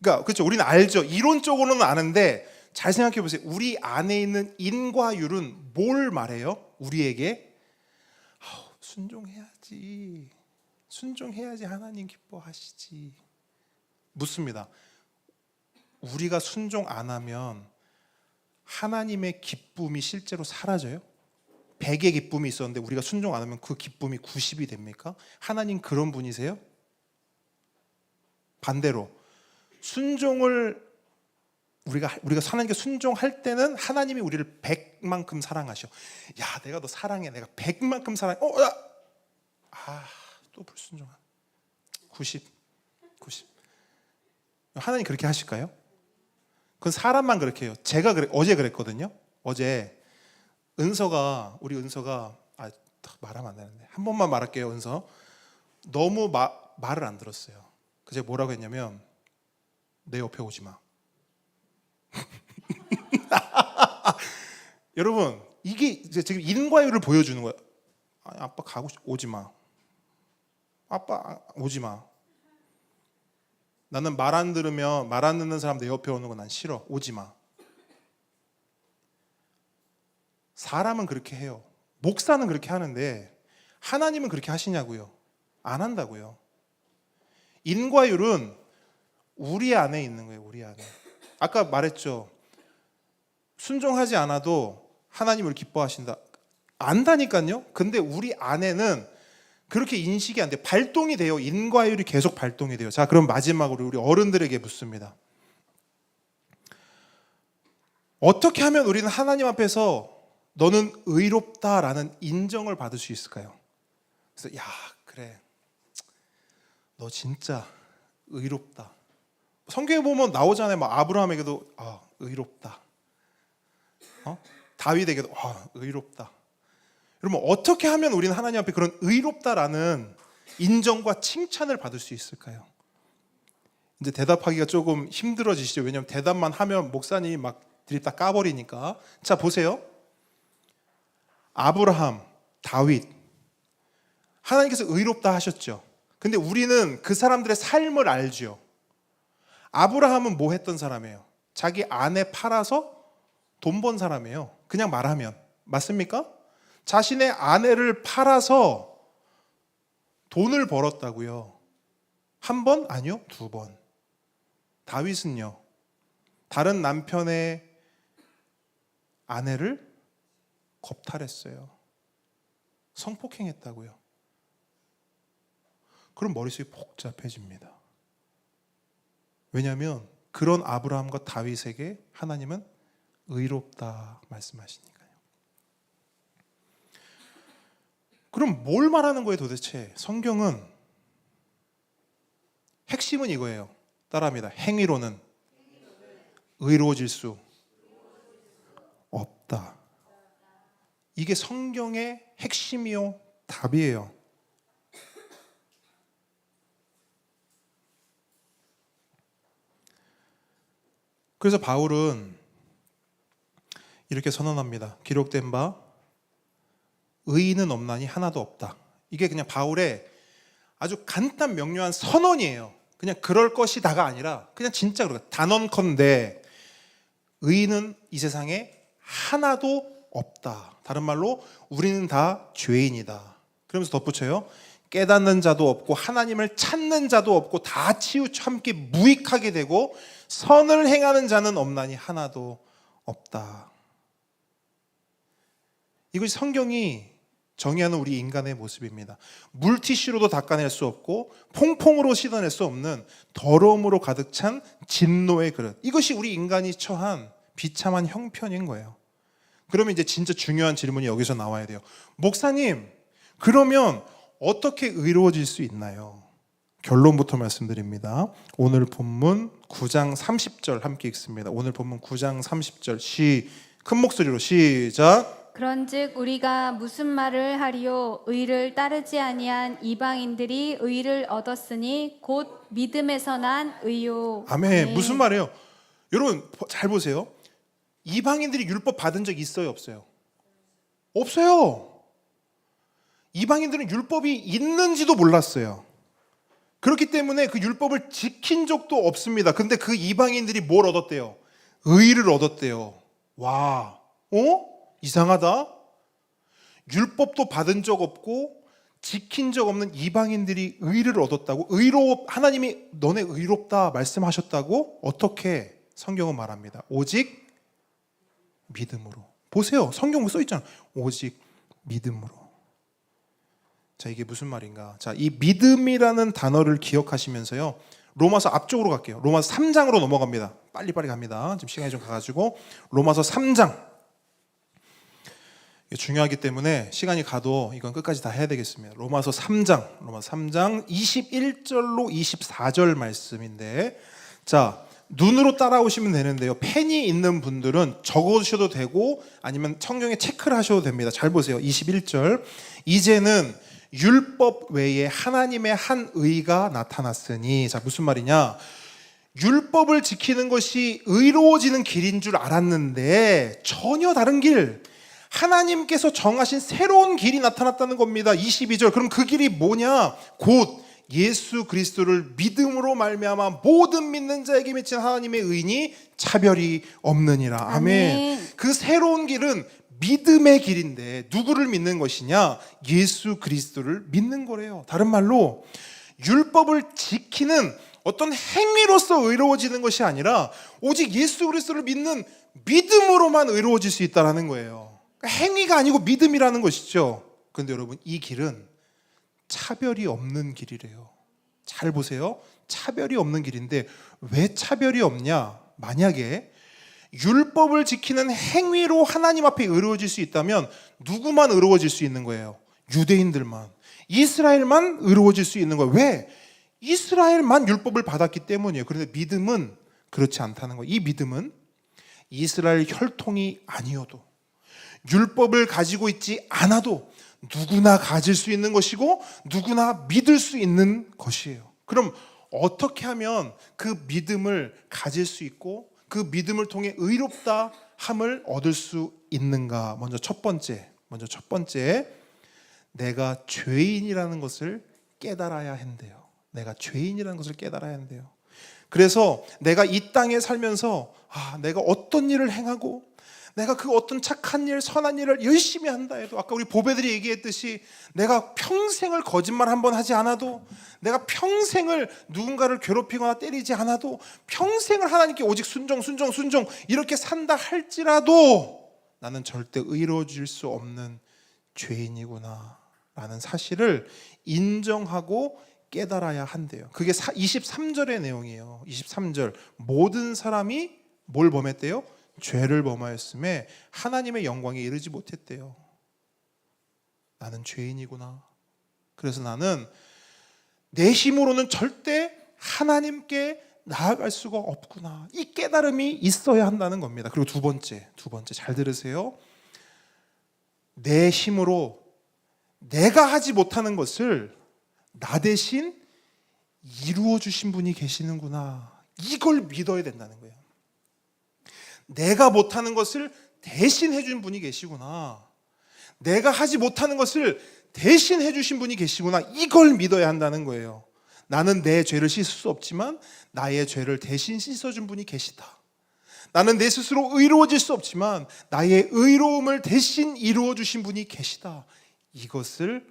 그러니까 그렇죠. 우리는 알죠. 이론적으로는 아는데 잘 생각해 보세요. 우리 안에 있는 인과율은 뭘 말해요? 우리에게 순종해야지. 순종해야지 하나님 기뻐하시지. 묻습니다. 우리가 순종 안 하면 하나님의 기쁨이 실제로 사라져요? 100의 기쁨이 있었는데 우리가 순종 안 하면 그 기쁨이 90이 됩니까? 하나님 그런 분이세요? 반대로 순종을 우리가 하나님께 순종할 때는 하나님이 우리를 100만큼 사랑하셔. 야, 내가 너 사랑해. 내가 100만큼 사랑해. 또 불순종한 90. 하나님 그렇게 하실까요? 그건 사람만 그렇게 해요. 제가 어제 그랬거든요. 어제 우리 은서가 말하면 안 되는데 한 번만 말할게요. 은서 너무 말을 안 들었어요. 그래서 뭐라고 했냐면 내 옆에 오지 마. 여러분, 이게 이제 지금 인과율을 보여주는 거예요. 아빠 오지 마. 아빠 오지 마. 나는 말 안 듣는 사람 내 옆에 오는 건 난 싫어. 오지 마. 사람은 그렇게 해요. 목사는 그렇게 하는데 하나님은 그렇게 하시냐고요? 안 한다고요. 인과율은 우리 안에 있는 거예요. 우리 안에. 아까 말했죠. 순종하지 않아도 하나님을 기뻐하신다. 안다니까요. 근데 우리 안에는 그렇게 인식이 안 돼요. 발동이 돼요. 인과율이 계속 발동이 돼요. 자, 그럼 마지막으로 우리 어른들에게 묻습니다. 어떻게 하면 우리는 하나님 앞에서 너는 의롭다라는 인정을 받을 수 있을까요? 그래서 그래, 너 진짜 의롭다. 성경에 보면 나오잖아요. 막 아브라함에게도 의롭다. 다윗에게도 의롭다. 여러분, 어떻게 하면 우리는 하나님 앞에 그런 의롭다라는 인정과 칭찬을 받을 수 있을까요? 이제 대답하기가 조금 힘들어지시죠. 왜냐하면 대답만 하면 목사님이 막 드립 다 까버리니까. 자, 보세요. 아브라함, 다윗, 하나님께서 의롭다 하셨죠. 근데 우리는 그 사람들의 삶을 알죠. 아브라함은 뭐 했던 사람이에요? 자기 아내 팔아서 돈 번 사람이에요. 그냥 말하면. 맞습니까? 자신의 아내를 팔아서 돈을 벌었다고요. 한 번? 아니요, 2번. 다윗은요. 다른 남편의 아내를 겁탈했어요. 성폭행했다고요. 그럼 머릿속이 복잡해집니다. 왜냐하면 그런 아브라함과 다윗에게 하나님은 의롭다 말씀하시니까요. 그럼 뭘 말하는 거예요 도대체? 성경은 핵심은 이거예요. 따라합니다. 행위로는 의로워질 수 없다. 이게 성경의 핵심이요 답이에요. 그래서 바울은 이렇게 선언합니다. 기록된 바 의인은 없나니 하나도 없다. 이게 그냥 바울의 아주 간단 명료한 선언이에요. 그냥 그럴 것이다가 아니라 그냥 진짜 그렇게 단언컨대 의인은 이 세상에 하나도 없다. 다른 말로 우리는 다 죄인이다. 그러면서 덧붙여요. 깨닫는 자도 없고 하나님을 찾는 자도 없고 다 치우참게 무익하게 되고 선을 행하는 자는 없나니 하나도 없다. 이것이 성경이 정의하는 우리 인간의 모습입니다. 물티슈로도 닦아낼 수 없고 퐁퐁으로 씻어낼 수 없는 더러움으로 가득 찬 진노의 그릇. 이것이 우리 인간이 처한 비참한 형편인 거예요. 그러면 이제 진짜 중요한 질문이 여기서 나와야 돼요. 목사님, 그러면 어떻게 의로워질 수 있나요? 결론부터 말씀드립니다. 오늘 본문 9장 30절 함께 읽습니다. 오늘 본문 9장 30절 큰 목소리로 시작. 그런즉 우리가 무슨 말을 하리요? 의를 따르지 아니한 이방인들이 의를 얻었으니 곧 믿음에서 난 의요. 아멘. 무슨 말이에요? 여러분 잘 보세요. 이방인들이 율법 받은 적 있어요, 없어요? 없어요. 이방인들은 율법이 있는지도 몰랐어요. 그렇기 때문에 그 율법을 지킨 적도 없습니다. 근데 그 이방인들이 뭘 얻었대요? 의를 얻었대요. 와, 이상하다. 율법도 받은 적 없고 지킨 적 없는 이방인들이 의를 얻었다고? 하나님이 너네 의롭다 말씀하셨다고? 어떻게 성경은 말합니다. 오직 믿음으로. 보세요. 성경에 써 있잖아. 오직 믿음으로. 자, 이게 무슨 말인가? 자, 이 믿음이라는 단어를 기억하시면서요. 로마서 앞쪽으로 갈게요. 로마서 3장으로 넘어갑니다. 빨리빨리 갑니다. 지금 시간이 좀 가가지고 로마서 3장. 이게 중요하기 때문에 시간이 가도 이건 끝까지 다 해야 되겠습니다. 로마서 3장 21절로 24절 말씀인데, 자, 눈으로 따라오시면 되는데요. 펜이 있는 분들은 적어주셔도 되고 아니면 성경에 체크를 하셔도 됩니다. 잘 보세요. 21절. 이제는 율법 외에 하나님의 한 의가 나타났으니. 자, 무슨 말이냐? 율법을 지키는 것이 의로워지는 길인 줄 알았는데 전혀 다른 길, 하나님께서 정하신 새로운 길이 나타났다는 겁니다. 22절. 그럼 그 길이 뭐냐? 곧 예수 그리스도를 믿음으로 말미암아 모든 믿는 자에게 미친 하나님의 의인이 차별이 없느니라. 아멘. 그 새로운 길은 믿음의 길인데 누구를 믿는 것이냐? 예수 그리스도를 믿는 거래요. 다른 말로 율법을 지키는 어떤 행위로서 의로워지는 것이 아니라 오직 예수 그리스도를 믿는 믿음으로만 의로워질 수 있다는 거예요. 행위가 아니고 믿음이라는 것이죠. 그런데 여러분, 이 길은 차별이 없는 길이래요. 잘 보세요. 차별이 없는 길인데 왜 차별이 없냐? 만약에 율법을 지키는 행위로 하나님 앞에 의로워질 수 있다면 누구만 의로워질 수 있는 거예요? 유대인들만, 이스라엘만 의로워질 수 있는 거예요. 왜? 이스라엘만 율법을 받았기 때문이에요. 그런데 믿음은 그렇지 않다는 거예요. 이 믿음은 이스라엘 혈통이 아니어도, 율법을 가지고 있지 않아도 누구나 가질 수 있는 것이고 누구나 믿을 수 있는 것이에요. 그럼 어떻게 하면 그 믿음을 가질 수 있고 그 믿음을 통해 의롭다 함을 얻을 수 있는가? 먼저 첫 번째, 내가 죄인이라는 것을 깨달아야 한대요. 내가 죄인이라는 것을 깨달아야 한대요. 그래서 내가 이 땅에 살면서 내가 어떤 일을 행하고 내가 그 어떤 착한 일, 선한 일을 열심히 한다 해도, 아까 우리 보배들이 얘기했듯이 내가 평생을 거짓말 한 번 하지 않아도, 내가 평생을 누군가를 괴롭히거나 때리지 않아도, 평생을 하나님께 오직 순종 이렇게 산다 할지라도 나는 절대 의로워질 수 없는 죄인이구나 라는 사실을 인정하고 깨달아야 한대요. 그게 23절의 내용이에요. 23절, 모든 사람이 뭘 범했대요? 죄를 범하였음에 하나님의 영광에 이르지 못했대요. 나는 죄인이구나. 그래서 나는 내 힘으로는 절대 하나님께 나아갈 수가 없구나. 이 깨달음이 있어야 한다는 겁니다. 그리고 두 번째 잘 들으세요. 내 힘으로 내가 하지 못하는 것을 나 대신 이루어 주신 분이 계시는구나. 이걸 믿어야 된다는 거예요. 내가 못하는 것을 대신 해준 분이 계시구나. 내가 하지 못하는 것을 대신 해주신 분이 계시구나. 이걸 믿어야 한다는 거예요. 나는 내 죄를 씻을 수 없지만 나의 죄를 대신 씻어준 분이 계시다. 나는 내 스스로 의로워질 수 없지만 나의 의로움을 대신 이루어 주신 분이 계시다. 이것을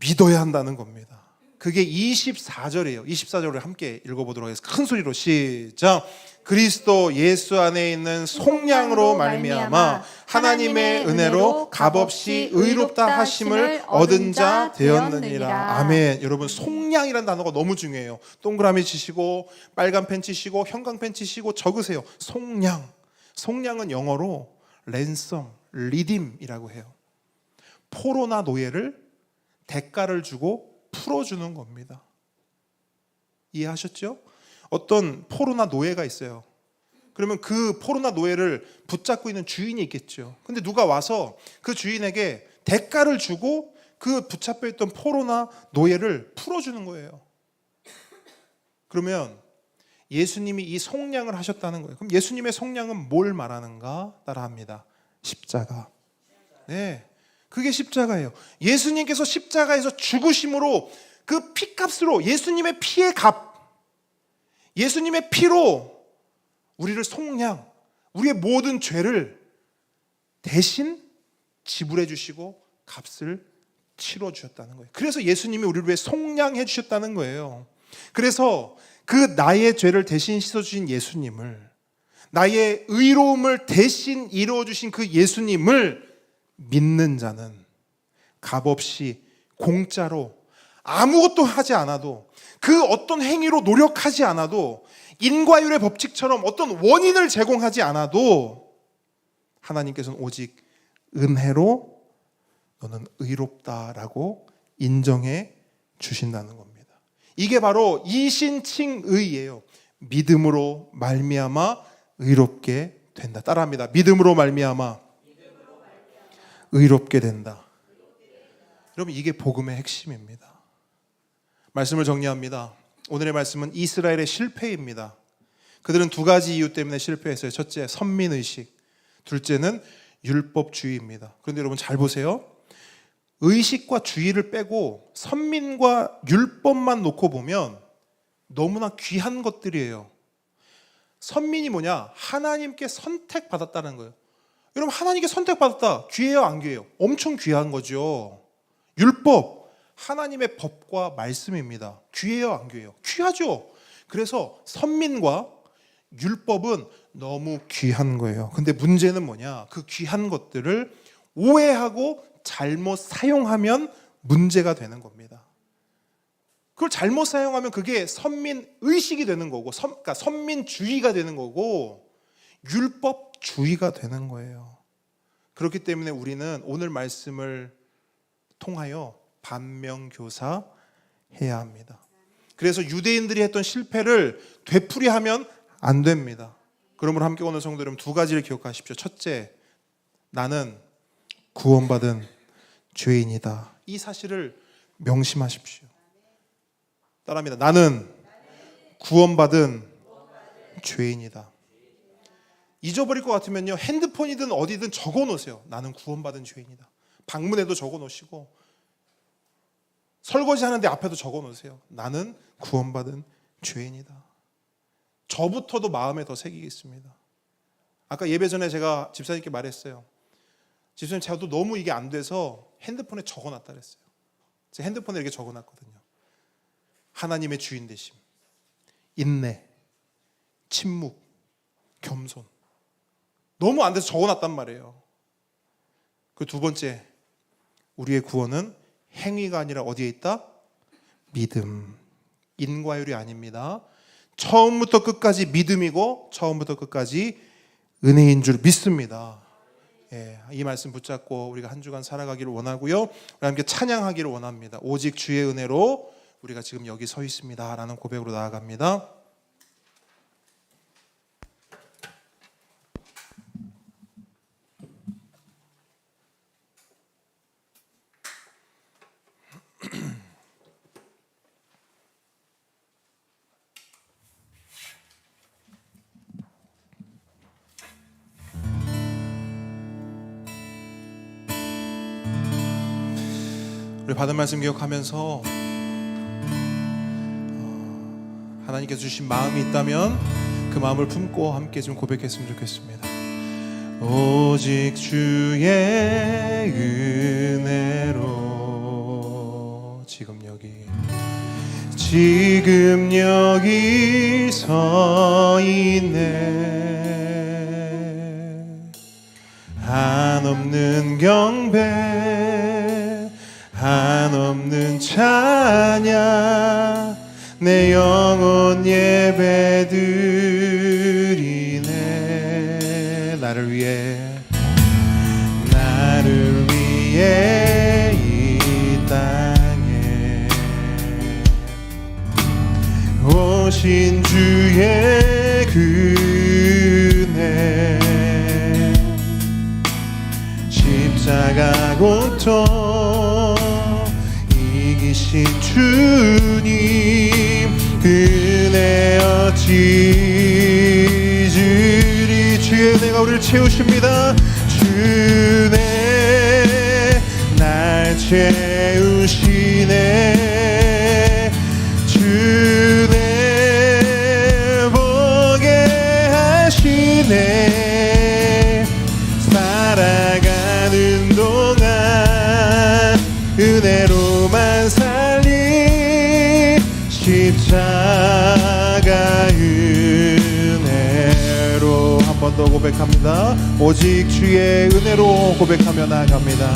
믿어야 한다는 겁니다. 그게 24절이에요. 24절을 함께 읽어보도록 하겠습니다. 큰 소리로 시작. 그리스도 예수 안에 있는 속량으로 말미암아 하나님의 은혜로 값없이 의롭다 하심을 얻은 자 되었느니라. 아멘. 여러분, 속량이라는 단어가 너무 중요해요. 동그라미 치시고 빨간 펜 치시고 형광펜 치시고 적으세요. 속량. 속량은 영어로 랜섬, 리딤이라고 해요. 포로나 노예를 대가를 주고 풀어주는 겁니다. 이해하셨죠? 어떤 포로나 노예가 있어요. 그러면 그 포로나 노예를 붙잡고 있는 주인이 있겠죠. 근데 누가 와서 그 주인에게 대가를 주고 그 붙잡혀 있던 포로나 노예를 풀어주는 거예요. 그러면 예수님이 이 속량을 하셨다는 거예요. 그럼 예수님의 속량은 뭘 말하는가? 따라합니다. 십자가. 네, 그게 십자가예요. 예수님께서 십자가에서 죽으심으로 그 피값으로, 예수님의 피의 값, 예수님의 피로 우리를 속량, 우리의 모든 죄를 대신 지불해 주시고 값을 치러 주셨다는 거예요. 그래서 예수님이 우리를 위해 속량해 주셨다는 거예요. 그래서 그 나의 죄를 대신 씻어 주신 예수님을, 나의 의로움을 대신 이루어 주신 그 예수님을 믿는 자는 값없이 공짜로 아무것도 하지 않아도, 그 어떤 행위로 노력하지 않아도, 인과율의 법칙처럼 어떤 원인을 제공하지 않아도 하나님께서는 오직 은혜로 너는 의롭다라고 인정해 주신다는 겁니다. 이게 바로 이신칭의예요. 믿음으로 말미암아 의롭게 된다. 따라합니다. 믿음으로 말미암아 의롭게 된다. 여러분, 이게 복음의 핵심입니다. 말씀을 정리합니다. 오늘의 말씀은 이스라엘의 실패입니다. 그들은 두 가지 이유 때문에 실패했어요. 첫째, 선민의식. 둘째는 율법주의입니다. 그런데 여러분 잘 보세요. 의식과 주의를 빼고 선민과 율법만 놓고 보면 너무나 귀한 것들이에요. 선민이 뭐냐? 하나님께 선택받았다는 거예요. 여러분, 하나님께 선택받았다. 귀해요, 안 귀해요? 엄청 귀한 거죠. 율법, 하나님의 법과 말씀입니다. 귀해요, 안 귀해요? 귀하죠. 그래서 선민과 율법은 너무 귀한 거예요. 근데 문제는 뭐냐? 그 귀한 것들을 오해하고 잘못 사용하면 문제가 되는 겁니다. 그걸 잘못 사용하면 그게 선민의식이 되는 거고, 그러니까 선민주의가 되는 거고, 율법주의가 되는 거예요. 그렇기 때문에 우리는 오늘 말씀을 통하여 반면교사 해야 합니다. 그래서 유대인들이 했던 실패를 되풀이하면 안 됩니다. 그러므로 함께 오는 성도 여러분, 두 가지를 기억하십시오. 첫째, 나는 구원받은 죄인이다. 이 사실을 명심하십시오. 따라합니다. 나는 구원받은 죄인이다. 잊어버릴 것 같으면요, 핸드폰이든 어디든 적어 놓으세요. 나는 구원받은 죄인이다. 방문에도 적어 놓으시고 설거지 하는데 앞에도 적어 놓으세요. 나는 구원받은 죄인이다. 저부터도 마음에 더 새기겠습니다. 아까 예배 전에 제가 집사님께 말했어요. 집사님, 저도 너무 이게 안 돼서 핸드폰에 적어놨다 그랬어요. 제 핸드폰에 이렇게 적어놨거든요. 하나님의 주인 되심, 인내, 침묵, 겸손. 너무 안 돼서 적어놨단 말이에요. 그 두 번째, 우리의 구원은 행위가 아니라 어디에 있다? 믿음. 인과율이 아닙니다. 처음부터 끝까지 믿음이고 처음부터 끝까지 은혜인 줄 믿습니다. 예, 이 말씀 붙잡고 우리가 한 주간 살아가기를 원하고요. 우리 함께 찬양하기를 원합니다. 오직 주의 은혜로 우리가 지금 여기 서 있습니다 라는 고백으로 나아갑니다. 우리 받은 말씀 기억하면서 하나님께서 주신 마음이 있다면 그 마음을 품고 함께 좀 고백했으면 좋겠습니다. 오직 주의 은혜로 지금 여기 서 있네. 한없는 경배, 한없는 찬양, 내 영혼 예배드리네. 나를 위해 이 땅에 오신 주의 은혜, 십자가 고통 이기신 주님 은혜 어찌 주리. 주의 은혜가 우리를 채우십니다. 주네 날 채우시네. 주네 보게 하시네. 살아가는 동안 은혜로만 살리. 십자가 은혜로. 한 번 더 고백합니다. 오직 주의 은혜로 고백하며 나아갑니다.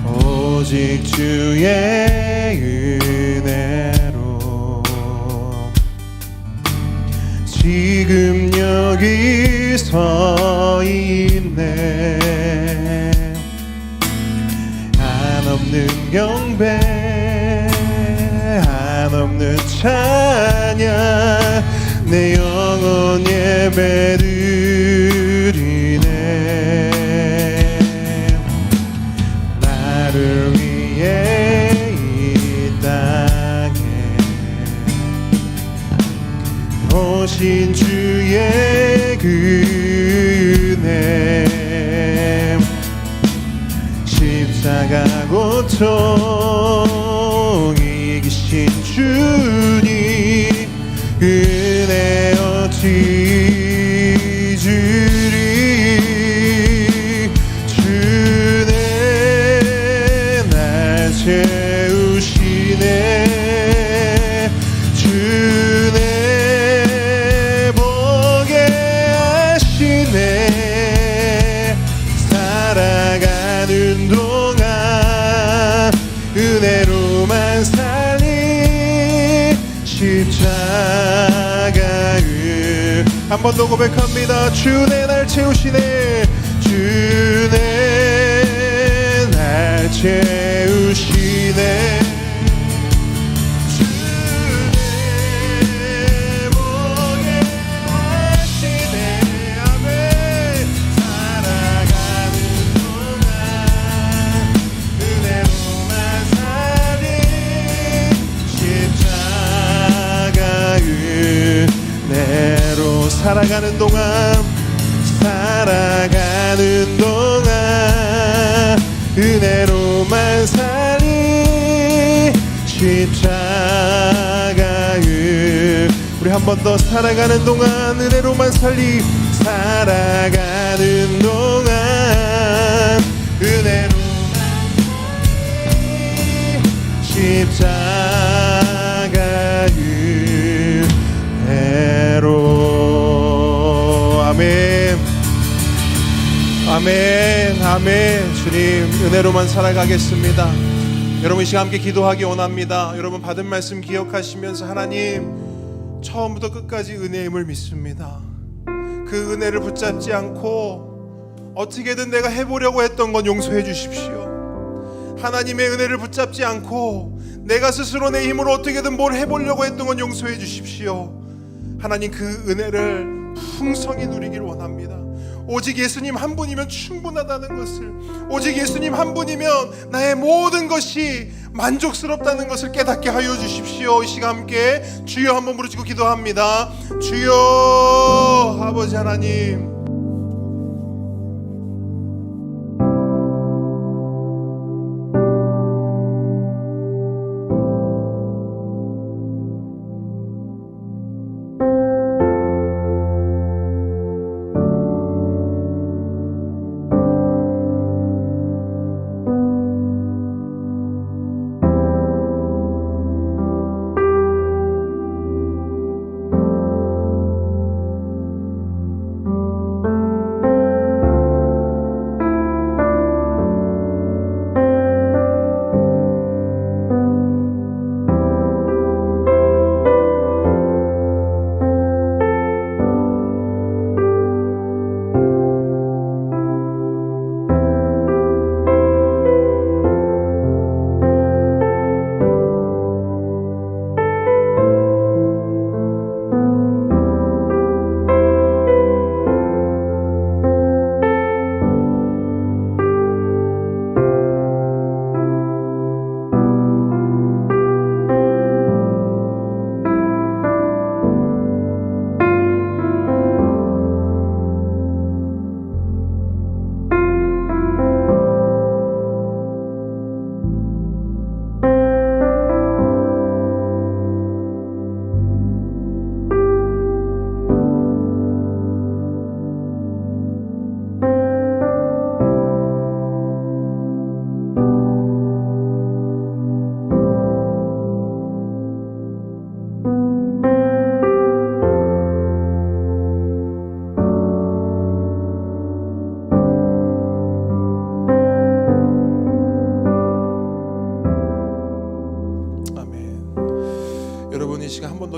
오직 주의 은혜로 지금 여기 서 있네. 한없는 경배, 한없는 찬양, 내 영혼 예배드리네. 나를 위해 이 땅에 오신 주의 은혜, 십자가 고통 이기신 주님 은혜 어찌 주리. 주네 날 채우시네. 주네 보게 하시네. 살아가는 동안 은혜로만 살리. 십자가 한 번 더 고백합니다. 주네 날 채우시네. 주네 날 채우시네. 주네 보게 하시네. 아멘. 살아가는 동안 은혜로만 살리. 십자가 은혜로. 살아가는 동안 은혜로만 살리. 십자가 우리 한 번 더 살아가는 동안 은혜로만 살아가는 동안 은혜로만 십자가 은혜로. 아멘 아멘 아멘. 주님 은혜로만 살아가겠습니다. 여러분 이 시간 함께 기도하기 원합니다. 여러분 받은 말씀 기억하시면서 하나님 처음부터 끝까지 은혜임을 믿습니다. 그 은혜를 붙잡지 않고 어떻게든 내가 해보려고 했던 건 용서해 주십시오. 하나님의 은혜를 붙잡지 않고 내가 스스로 내 힘으로 어떻게든 뭘 해보려고 했던 건 용서해 주십시오. 하나님 그 은혜를 풍성히 누리길 원합니다. 오직 예수님 한 분이면 충분하다는 것을, 오직 예수님 한 분이면 나의 모든 것이 만족스럽다는 것을 깨닫게 하여 주십시오. 이 시간 함께 주여 한번 부르짖고 기도합니다. 주여 아버지 하나님,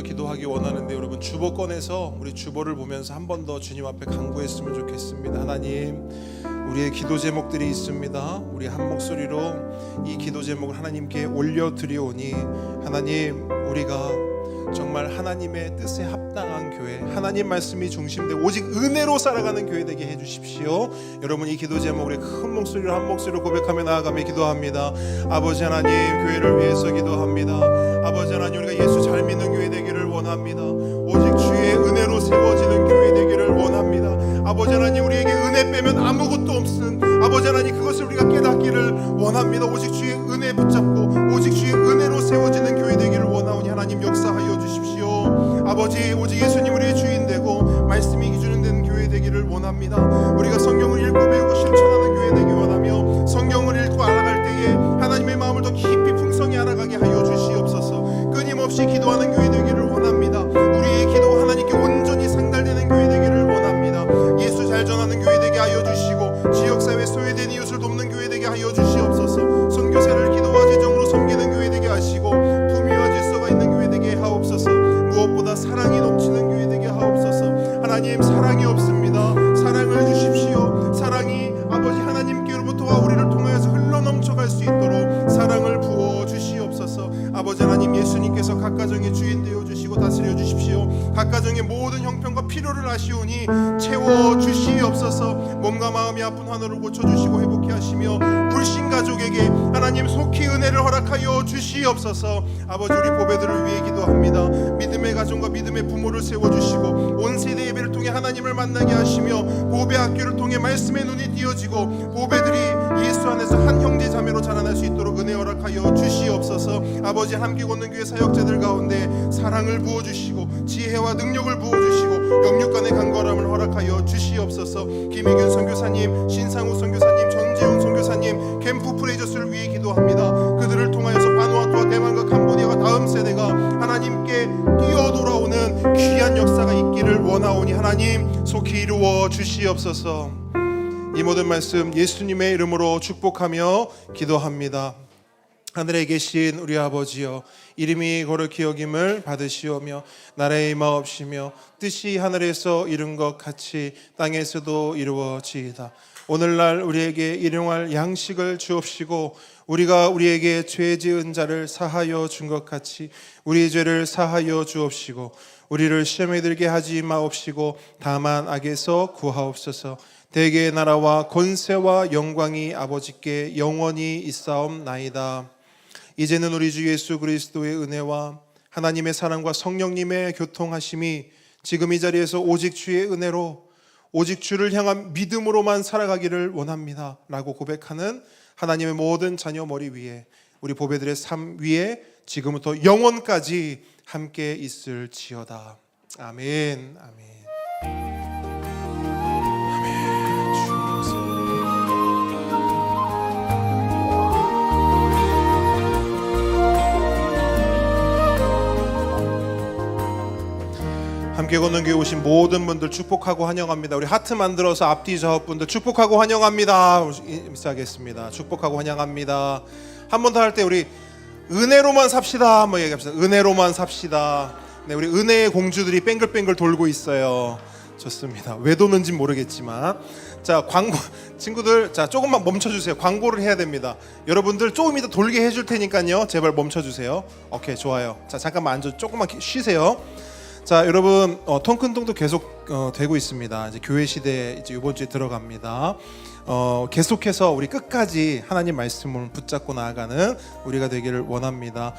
기도하기 원하는데 여러분 주보권에서 우리 주보를 보면서 한 번 더 주님 앞에 간구했으면 좋겠습니다. 하나님, 우리의 기도 제목들이 있습니다. 우리 한 목소리로 이 기도 제목을 하나님께 올려드리오니 하나님, 우리가 정말 하나님의 뜻에 합당한 교회, 하나님 말씀이 중심되고 오직 은혜로 살아가는 교회 되게 해주십시오. 여러분 이 기도 제목을 큰 목소리로 한 목소리로 고백하며 나아가며 기도합니다. 아버지 하나님, 교회를 위해서 기도합니다. 아버지 하나님, 우리가 예수 잘 믿는 교회 되기를 원합니다. 오직 주의 은혜로 세워지는 교회 되기를 원합니다. 아버지 하나님, 우리에게 은혜 빼면 아무것도 없음, 아버지 하나님, 그것을 우리가 깨닫기를 원합니다. 오직 주의 은혜 붙잡고 오직 주의 은혜로 세워지는 교회 되기를 원하오니 하나님 역사하여 주십시오. 아버지, 오직 예수님 우리의 주인 되고 말씀이 기준은 되는 교회 되기를 원합니다. 우리가 성경을 읽고 배우고 실천하는 교회 되기 원하며 성경을 읽고 알아갈 때에 하나님의 마음을 더 깊이 풍성히 알아가게 하여 주시옵소서. 끊임없이 기도하는 교회 되기를 원합니다. 우리의 기도가 하나님께 온전히 상달되는 교회 되기를 원합니다. 예수 잘 전하는 교회 되게 하여 주시고 지역사회 소외된 이웃을 돕는 교회 되게 하여 주시옵소서. 선교사를 기도와 재정으로 섬기는 교회 되게 하시고 품위와 질서가 있는 교회 되게 하옵소서. 무엇보다 사랑이 넘치는 교회 되게 하옵소서. 하나님, 사랑이 없습니다. 사랑을 주십시오. 사랑이 아버지 하나님께로부터와 우리를 통하여서 흘러넘쳐갈 수 있도록 사랑을 부어 주시옵소서. 아버지 하나님, 예수님께서 각 가정의 주인 되어 주시고 다스려 주십시오. 각 가정의 모든 형편과 필요를 아시오니 채워 주시옵소서. 몸과 마음이 아픈 환우를 고쳐주시고 회복케 하시며 불신 가족에게 하나님 속히 은혜를 허락하여 주시옵소서. 아버지, 우리 보배들을 위해 기도합니다. 믿음의 가정과 믿음의 부모를 세워주시고 온 세대 예배를 통해 하나님을 만나게 하시며 보배 학교를 통해 말씀의 눈이 띄어지고 보배들이 예수 그리스도 안에서 한 형제 자매로 자라날 수 있도록 은혜 허락하여 주시옵소서. 아버지, 함께 걷는 교회 사역자들 가운데 사랑을 부어주시고 지혜와 능력을 부어주시고 영육 간의 간절함을 허락하여 주시옵소서. 김혜균 선교사님, 신상우 선교사님, 전재훈 선교사님, 캠프 프레이저스를 위해 기도합니다. 그들을 통하여서 바누아투와 대만과 캄보디아와 다음 세대가 하나님께 뛰어 돌아오는 귀한 역사가 있기를 원하오니 하나님 속히 이루어 주시옵소서. 이 모든 말씀 예수님의 이름으로 축복하며 기도합니다. 하늘에 계신 우리 아버지여, 이름이 거룩히 여김을 받으시오며 나라의 임하옵시며 뜻이 하늘에서 이룬 것 같이 땅에서도 이루어지이다. 오늘날 우리에게 일용할 양식을 주옵시고 우리가 우리에게 죄 지은 자를 사하여 준 것 같이 우리의 죄를 사하여 주옵시고 우리를 시험에 들게 하지 마옵시고 다만 악에서 구하옵소서. 대개의 나라와 권세와 영광이 아버지께 영원히 있사옵나이다. 이제는 우리 주 예수 그리스도의 은혜와 하나님의 사랑과 성령님의 교통하심이 지금 이 자리에서 오직 주의 은혜로 오직 주를 향한 믿음으로만 살아가기를 원합니다 라고 고백하는 하나님의 모든 자녀 머리 위에, 우리 보배들의 삶 위에 지금부터 영원까지 함께 있을지어다. 아멘. 아멘. 함께 걷는 교회 오신 모든 분들 축복하고 환영합니다. 우리 하트 만들어서 앞뒤 좌우 분들 축복하고 환영합니다. 인사하겠습니다. 축복하고 환영합니다. 한 번 더 할 때 우리 은혜로만 삽시다 한번 얘기합시다. 은혜로만 삽시다. 네, 우리 은혜의 공주들이 뱅글뱅글 돌고 있어요. 좋습니다. 왜 도는지 모르겠지만, 자, 광고 친구들, 자, 조금만 멈춰주세요. 광고를 해야 됩니다. 여러분들 조금 이따 돌게 해줄 테니까요, 제발 멈춰주세요. 오케이, 좋아요. 자, 잠깐만 앉아, 조금만 쉬세요. 자, 여러분, 통큰통도 계속 되고 있습니다. 이제 교회 시대 이제 이번 주에 들어갑니다. 계속해서 우리 끝까지 하나님 말씀을 붙잡고 나아가는 우리가 되기를 원합니다.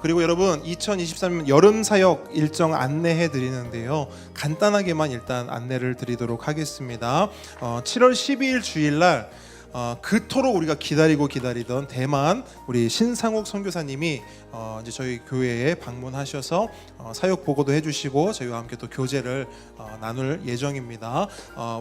그리고 여러분, 2023년 여름 사역 일정 안내해 드리는데요. 간단하게만 일단 안내를 드리도록 하겠습니다. 7월 12일 주일날 그토록 우리가 기다리던 대만 우리 신상욱 선교사님이 이제 저희 교회에 방문하셔서 사역 보고도 해주시고 저희와 함께 또 교제를 나눌 예정입니다.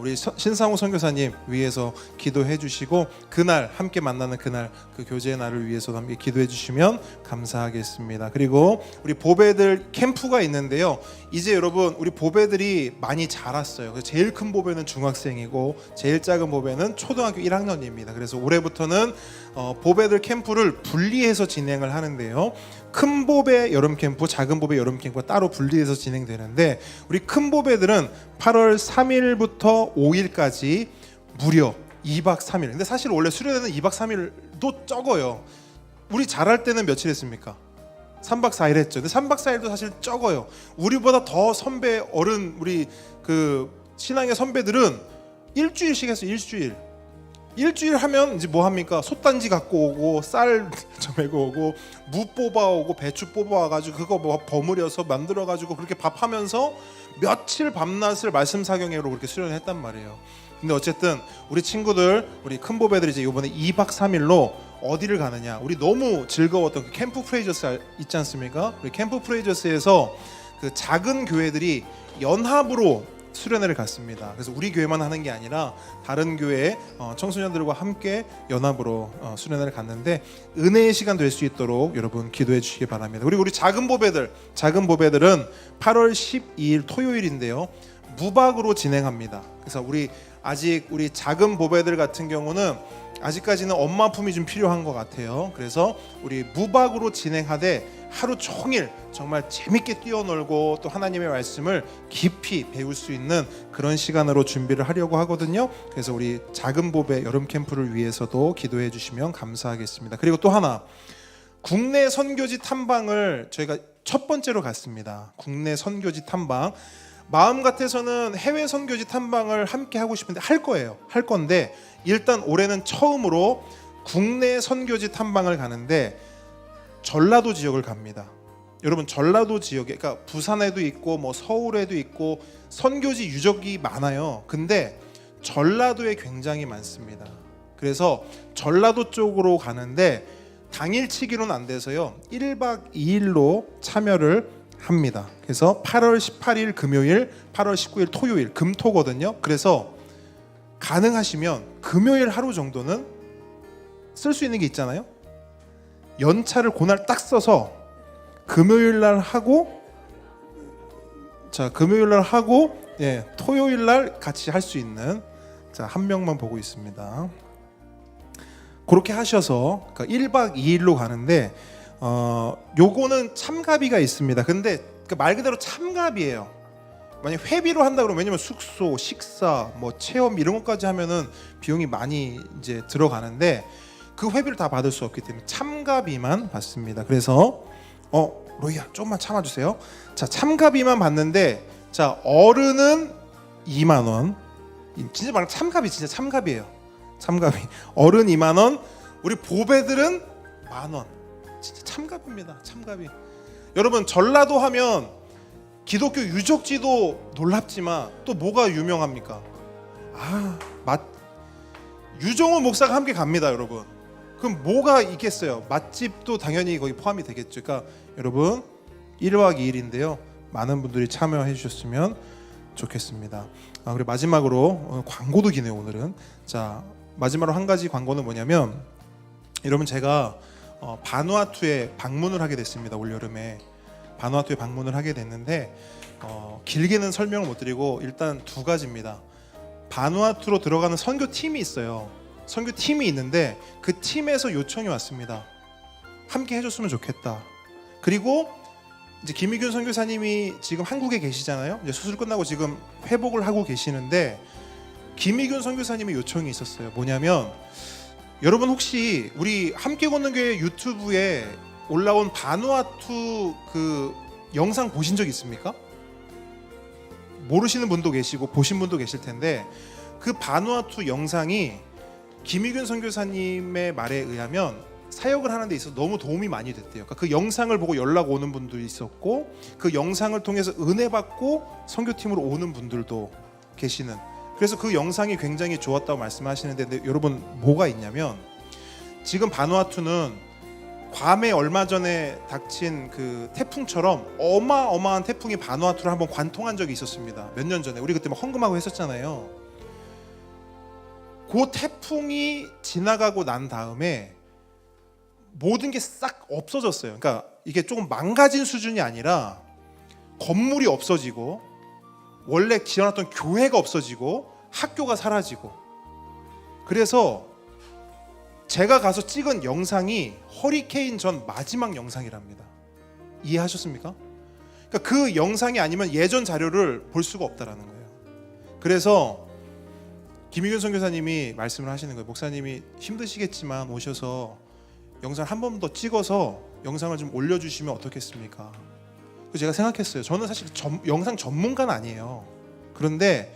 우리 신상욱 선교사님 위해서 기도해주시고 그날 함께 만나는 그날 그 교제의 날을 위해서 함께 기도해주시면 감사하겠습니다. 그리고 우리 보배들 캠프가 있는데요. 이제 여러분 우리 보배들이 많이 자랐어요. 제일 큰 보배는 중학생이고 제일 작은 보배는 초등학교 1학년입니다. 그래서 올해부터는 보배들 캠프를 분리해서 진행을 하는데요. 큰 보배 여름 캠프, 작은 보배 여름 캠프가 따로 분리해서 진행되는데 우리 큰 보배들은 8월 3일부터 5일까지 무려 2박 3일. 근데 사실 원래 수련회는 2박 3일도 적어요. 우리 잘할 때는 며칠 했습니까? 3박 4일 했죠. 근데 3박 4일도 사실 적어요. 우리보다 더 선배 어른 우리 그 신앙의 선배들은 일주일씩 했어요. 일주일 하면 이제 뭐 합니까? 솥단지 갖고 오고 쌀 좀 메고 오고 무 뽑아오고 배추 뽑아와가지고 그거 뭐 버무려서 만들어가지고 그렇게 밥하면서 며칠 밤낮을 말씀 사경회로 그렇게 수련을 했단 말이에요. 근데 어쨌든 우리 친구들 우리 큰 보배들이 이제 이번에 2박 3일로 어디를 가느냐? 우리 너무 즐거웠던 그 캠프 프레이저스 있지 않습니까? 우리 캠프 프레이저스에서 그 작은 교회들이 연합으로 수련회를 갔습니다. 그래서 우리 교회만 하는 게 아니라 다른 교회 청소년들과 함께 연합으로 수련회를 갔는데 은혜의 시간 될 수 있도록 여러분 기도해 주시기 바랍니다. 그리고 우리 작은 보배들은 8월 12일 토요일인데요. 무박으로 진행합니다. 그래서 우리 작은 보배들 같은 경우는 아직까지는 엄마 품이 좀 필요한 것 같아요. 그래서 우리 무박으로 진행하되 하루 종일 정말 재밌게 뛰어놀고 또 하나님의 말씀을 깊이 배울 수 있는 그런 시간으로 준비를 하려고 하거든요. 그래서 우리 작은 보배 여름 캠프를 위해서도 기도해 주시면 감사하겠습니다. 그리고 또 하나, 국내 선교지 탐방을 저희가 첫 번째로 갔습니다. 국내 선교지 탐방. 마음 같아서는 해외 선교지 탐방을 함께 하고 싶은데 할 건데 일단 올해는 처음으로 국내 선교지 탐방을 가는데 전라도 지역을 갑니다. 여러분 전라도 지역에, 그러니까 부산에도 있고 뭐 서울에도 있고 선교지 유적이 많아요. 근데 전라도에 굉장히 많습니다. 그래서 전라도 쪽으로 가는데 당일치기로는 안 돼서요 1박 2일로 참여를 합니다. 그래서 8월 18일 금요일, 8월 19일 토요일, 금토거든요. 그래서 가능하시면 금요일 하루 정도는 쓸 수 있는 게 있잖아요. 연차를 그날 딱 써서 금요일 날 하고, 자 금요일 날 하고, 예, 토요일 날 같이 할 수 있는, 자 한 명만 보고 있습니다. 그렇게 하셔서 1박 2일로 가는데 요거는 참가비가 있습니다. 근데 말 그대로 참가비예요. 만약 회비로 한다 그러면, 왜냐면 숙소, 식사, 뭐 체험 이런 것까지 하면은 비용이 많이 이제 들어가는데 그 회비를 다 받을 수 없기 때문에 참가비만 받습니다. 그래서 로이야 조금만 참아주세요. 자 참가비만 받는데, 자 어른은 2만 원, 진짜 말 참가비, 진짜 참가비예요. 참가비. 어른 2만 원, 우리 보배들은 만 원. 진짜 참가비입니다. 참가비. 여러분 전라도 하면 기독교 유적지도 놀랍지만 또 뭐가 유명합니까? 유정훈 목사가 함께 갑니다, 여러분. 그럼 뭐가 있겠어요? 맛집도 당연히 거기 포함이 되겠죠. 그러니까 여러분 1박 2일인데요. 많은 분들이 참여해 주셨으면 좋겠습니다. 그리고 마지막으로 광고도 기네요, 오늘은. 자 마지막으로 한 가지 광고는 뭐냐면, 여러분 제가 바누아투에 방문을 하게 됐습니다. 올 여름에 바누아투에 방문을 하게 됐는데 길게는 설명을 못 드리고 일단 두 가지입니다. 바누아투로 들어가는 선교팀이 있어요. 선교팀이 있는데 그 팀에서 요청이 왔습니다. 함께 해줬으면 좋겠다. 그리고 이제 김희균 선교사님이 지금 한국에 계시잖아요. 이제 수술 끝나고 지금 회복을 하고 계시는데 김희균 선교사님의 요청이 있었어요. 뭐냐면, 여러분 혹시 우리 함께 걷는 교회 유튜브에 올라온 바누아투 그 영상 보신 적 있습니까? 모르시는 분도 계시고 보신 분도 계실 텐데, 그 바누아투 영상이 김희균 선교사님의 말에 의하면 사역을 하는 데 있어서 너무 도움이 많이 됐대요. 그러니까 그 영상을 보고 연락 오는 분도 있었고, 그 영상을 통해서 은혜 받고 선교팀으로 오는 분들도 계시는, 그래서 그 영상이 굉장히 좋았다고 말씀하시는데, 근데 여러분 뭐가 있냐면, 지금 바누아투는 괌에 얼마 전에 닥친 그 태풍처럼 어마어마한 태풍이 바누아투를 한번 관통한 적이 있었습니다. 몇 년 전에 우리 그때 막 헌금하고 했었잖아요. 그 태풍이 지나가고 난 다음에 모든 게 싹 없어졌어요. 그러니까 이게 조금 망가진 수준이 아니라 건물이 없어지고, 원래 지어놨던 교회가 없어지고, 학교가 사라지고. 그래서 제가 가서 찍은 영상이 허리케인 전 마지막 영상이랍니다. 이해하셨습니까? 그러니까 그 영상이 아니면 예전 자료를 볼 수가 없다라는 거예요. 그래서 김희균 선교사님이 말씀을 하시는 거예요. 목사님이 힘드시겠지만 오셔서 영상 한 번 더 찍어서 영상을 좀 올려주시면 어떻겠습니까? 제가 생각했어요. 저는 사실 영상 전문가는 아니에요. 그런데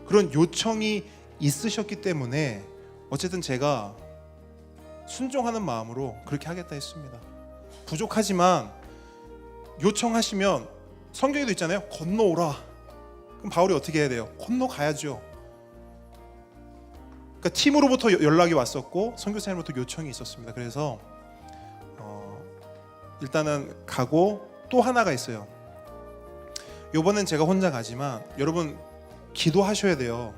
그런 요청이 있으셨기 때문에 어쨌든 제가 순종하는 마음으로 그렇게 하겠다 했습니다. 부족하지만 요청하시면 성경에도 있잖아요. 건너오라. 그럼 바울이 어떻게 해야 돼요? 건너가야죠. 그러니까 팀으로부터 연락이 왔었고 선교사님으로부터 요청이 있었습니다. 그래서 일단은 가고, 또 하나가 있어요. 이번엔 제가 혼자 가지만 여러분 기도하셔야 돼요.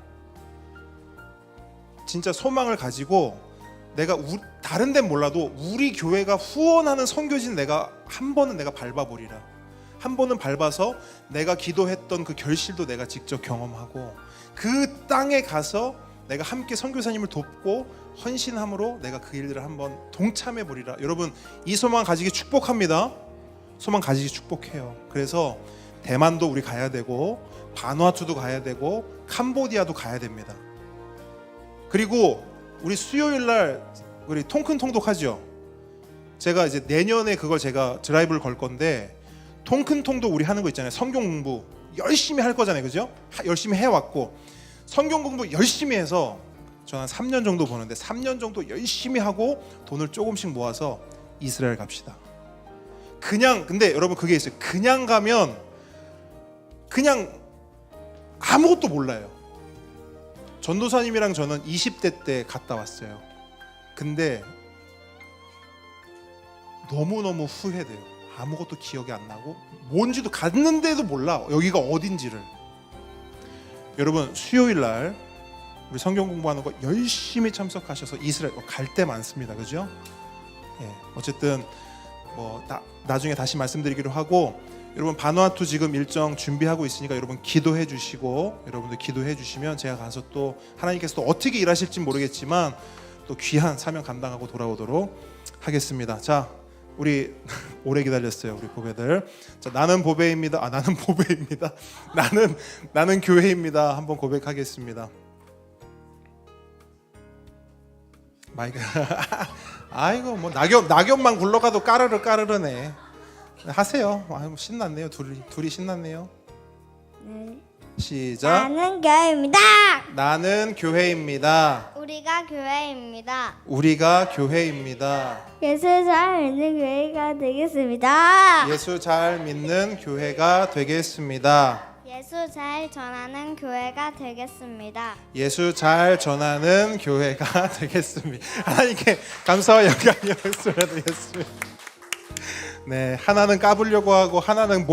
진짜 소망을 가지고, 내가 다른 데는 몰라도 우리 교회가 후원하는 선교진 내가 한 번은 내가 밟아보리라. 한 번은 밟아서 내가 기도했던 그 결실도 내가 직접 경험하고, 그 땅에 가서 내가 함께 선교사님을 돕고 헌신함으로 내가 그 일들을 한번 동참해 보리라. 여러분 이 소망 가지기 축복합니다. 소망 가지기 축복해요. 그래서 대만도 우리 가야 되고, 바누아투도 가야 되고, 캄보디아도 가야 됩니다. 그리고 우리 수요일 날 우리 통큰통독 하죠. 제가 이제 내년에 그걸 제가 드라이브를 걸 건데, 통큰통독 우리 하는 거 있잖아요. 성경 공부 열심히 할 거잖아요, 그죠? 열심히 해왔고, 성경 공부 열심히 해서 저는 한 3년 정도 보는데 3년 정도 열심히 하고 돈을 조금씩 모아서 이스라엘 갑시다. 그냥, 근데 여러분 그게 있어요. 그냥 가면 그냥 아무것도 몰라요. 전도사님이랑 저는 20대 때 갔다 왔어요. 근데 너무너무 후회돼요. 아무것도 기억이 안 나고 뭔지도 갔는데도 몰라 여기가 어딘지를. 여러분 수요일 날 우리 성경 공부하는 거 열심히 참석하셔서 이스라엘 갈 때 많습니다. 그죠? 예, 어쨌든 뭐 나중에 다시 말씀드리기로 하고, 여러분 바누아투 지금 일정 준비하고 있으니까 여러분 기도해 주시고, 여러분들 기도해 주시면 제가 가서 또 하나님께서 또 어떻게 일하실지 모르겠지만 또 귀한 사명 감당하고 돌아오도록 하겠습니다. 자, 우리 오래 기다렸어요, 우리 보배들. 자, 나는 보배입니다. 나는 보배입니다. 나는 교회입니다. 한번 고백하겠습니다. 마이크. 아이고 뭐 낙엽만 굴러가도 까르르네. 하세요. 아이고 신났네요. 둘이 신났네요. 네. 시작. 나는 교회입니다. 나는 교회입니다. 우리가 교회입니다. 우리가 교회입니다. 예수 잘 믿는 교회가 되겠습니다. 예수 잘 믿는 교회가 되겠습니다. 예수 잘 전하는 교회가 되겠습니다. 예수 잘 전하는 교회가 되겠습니다. 하나님께 감사와 영광이 없으면 되겠습니다. 네, 하나는 까불려고 하고 하나는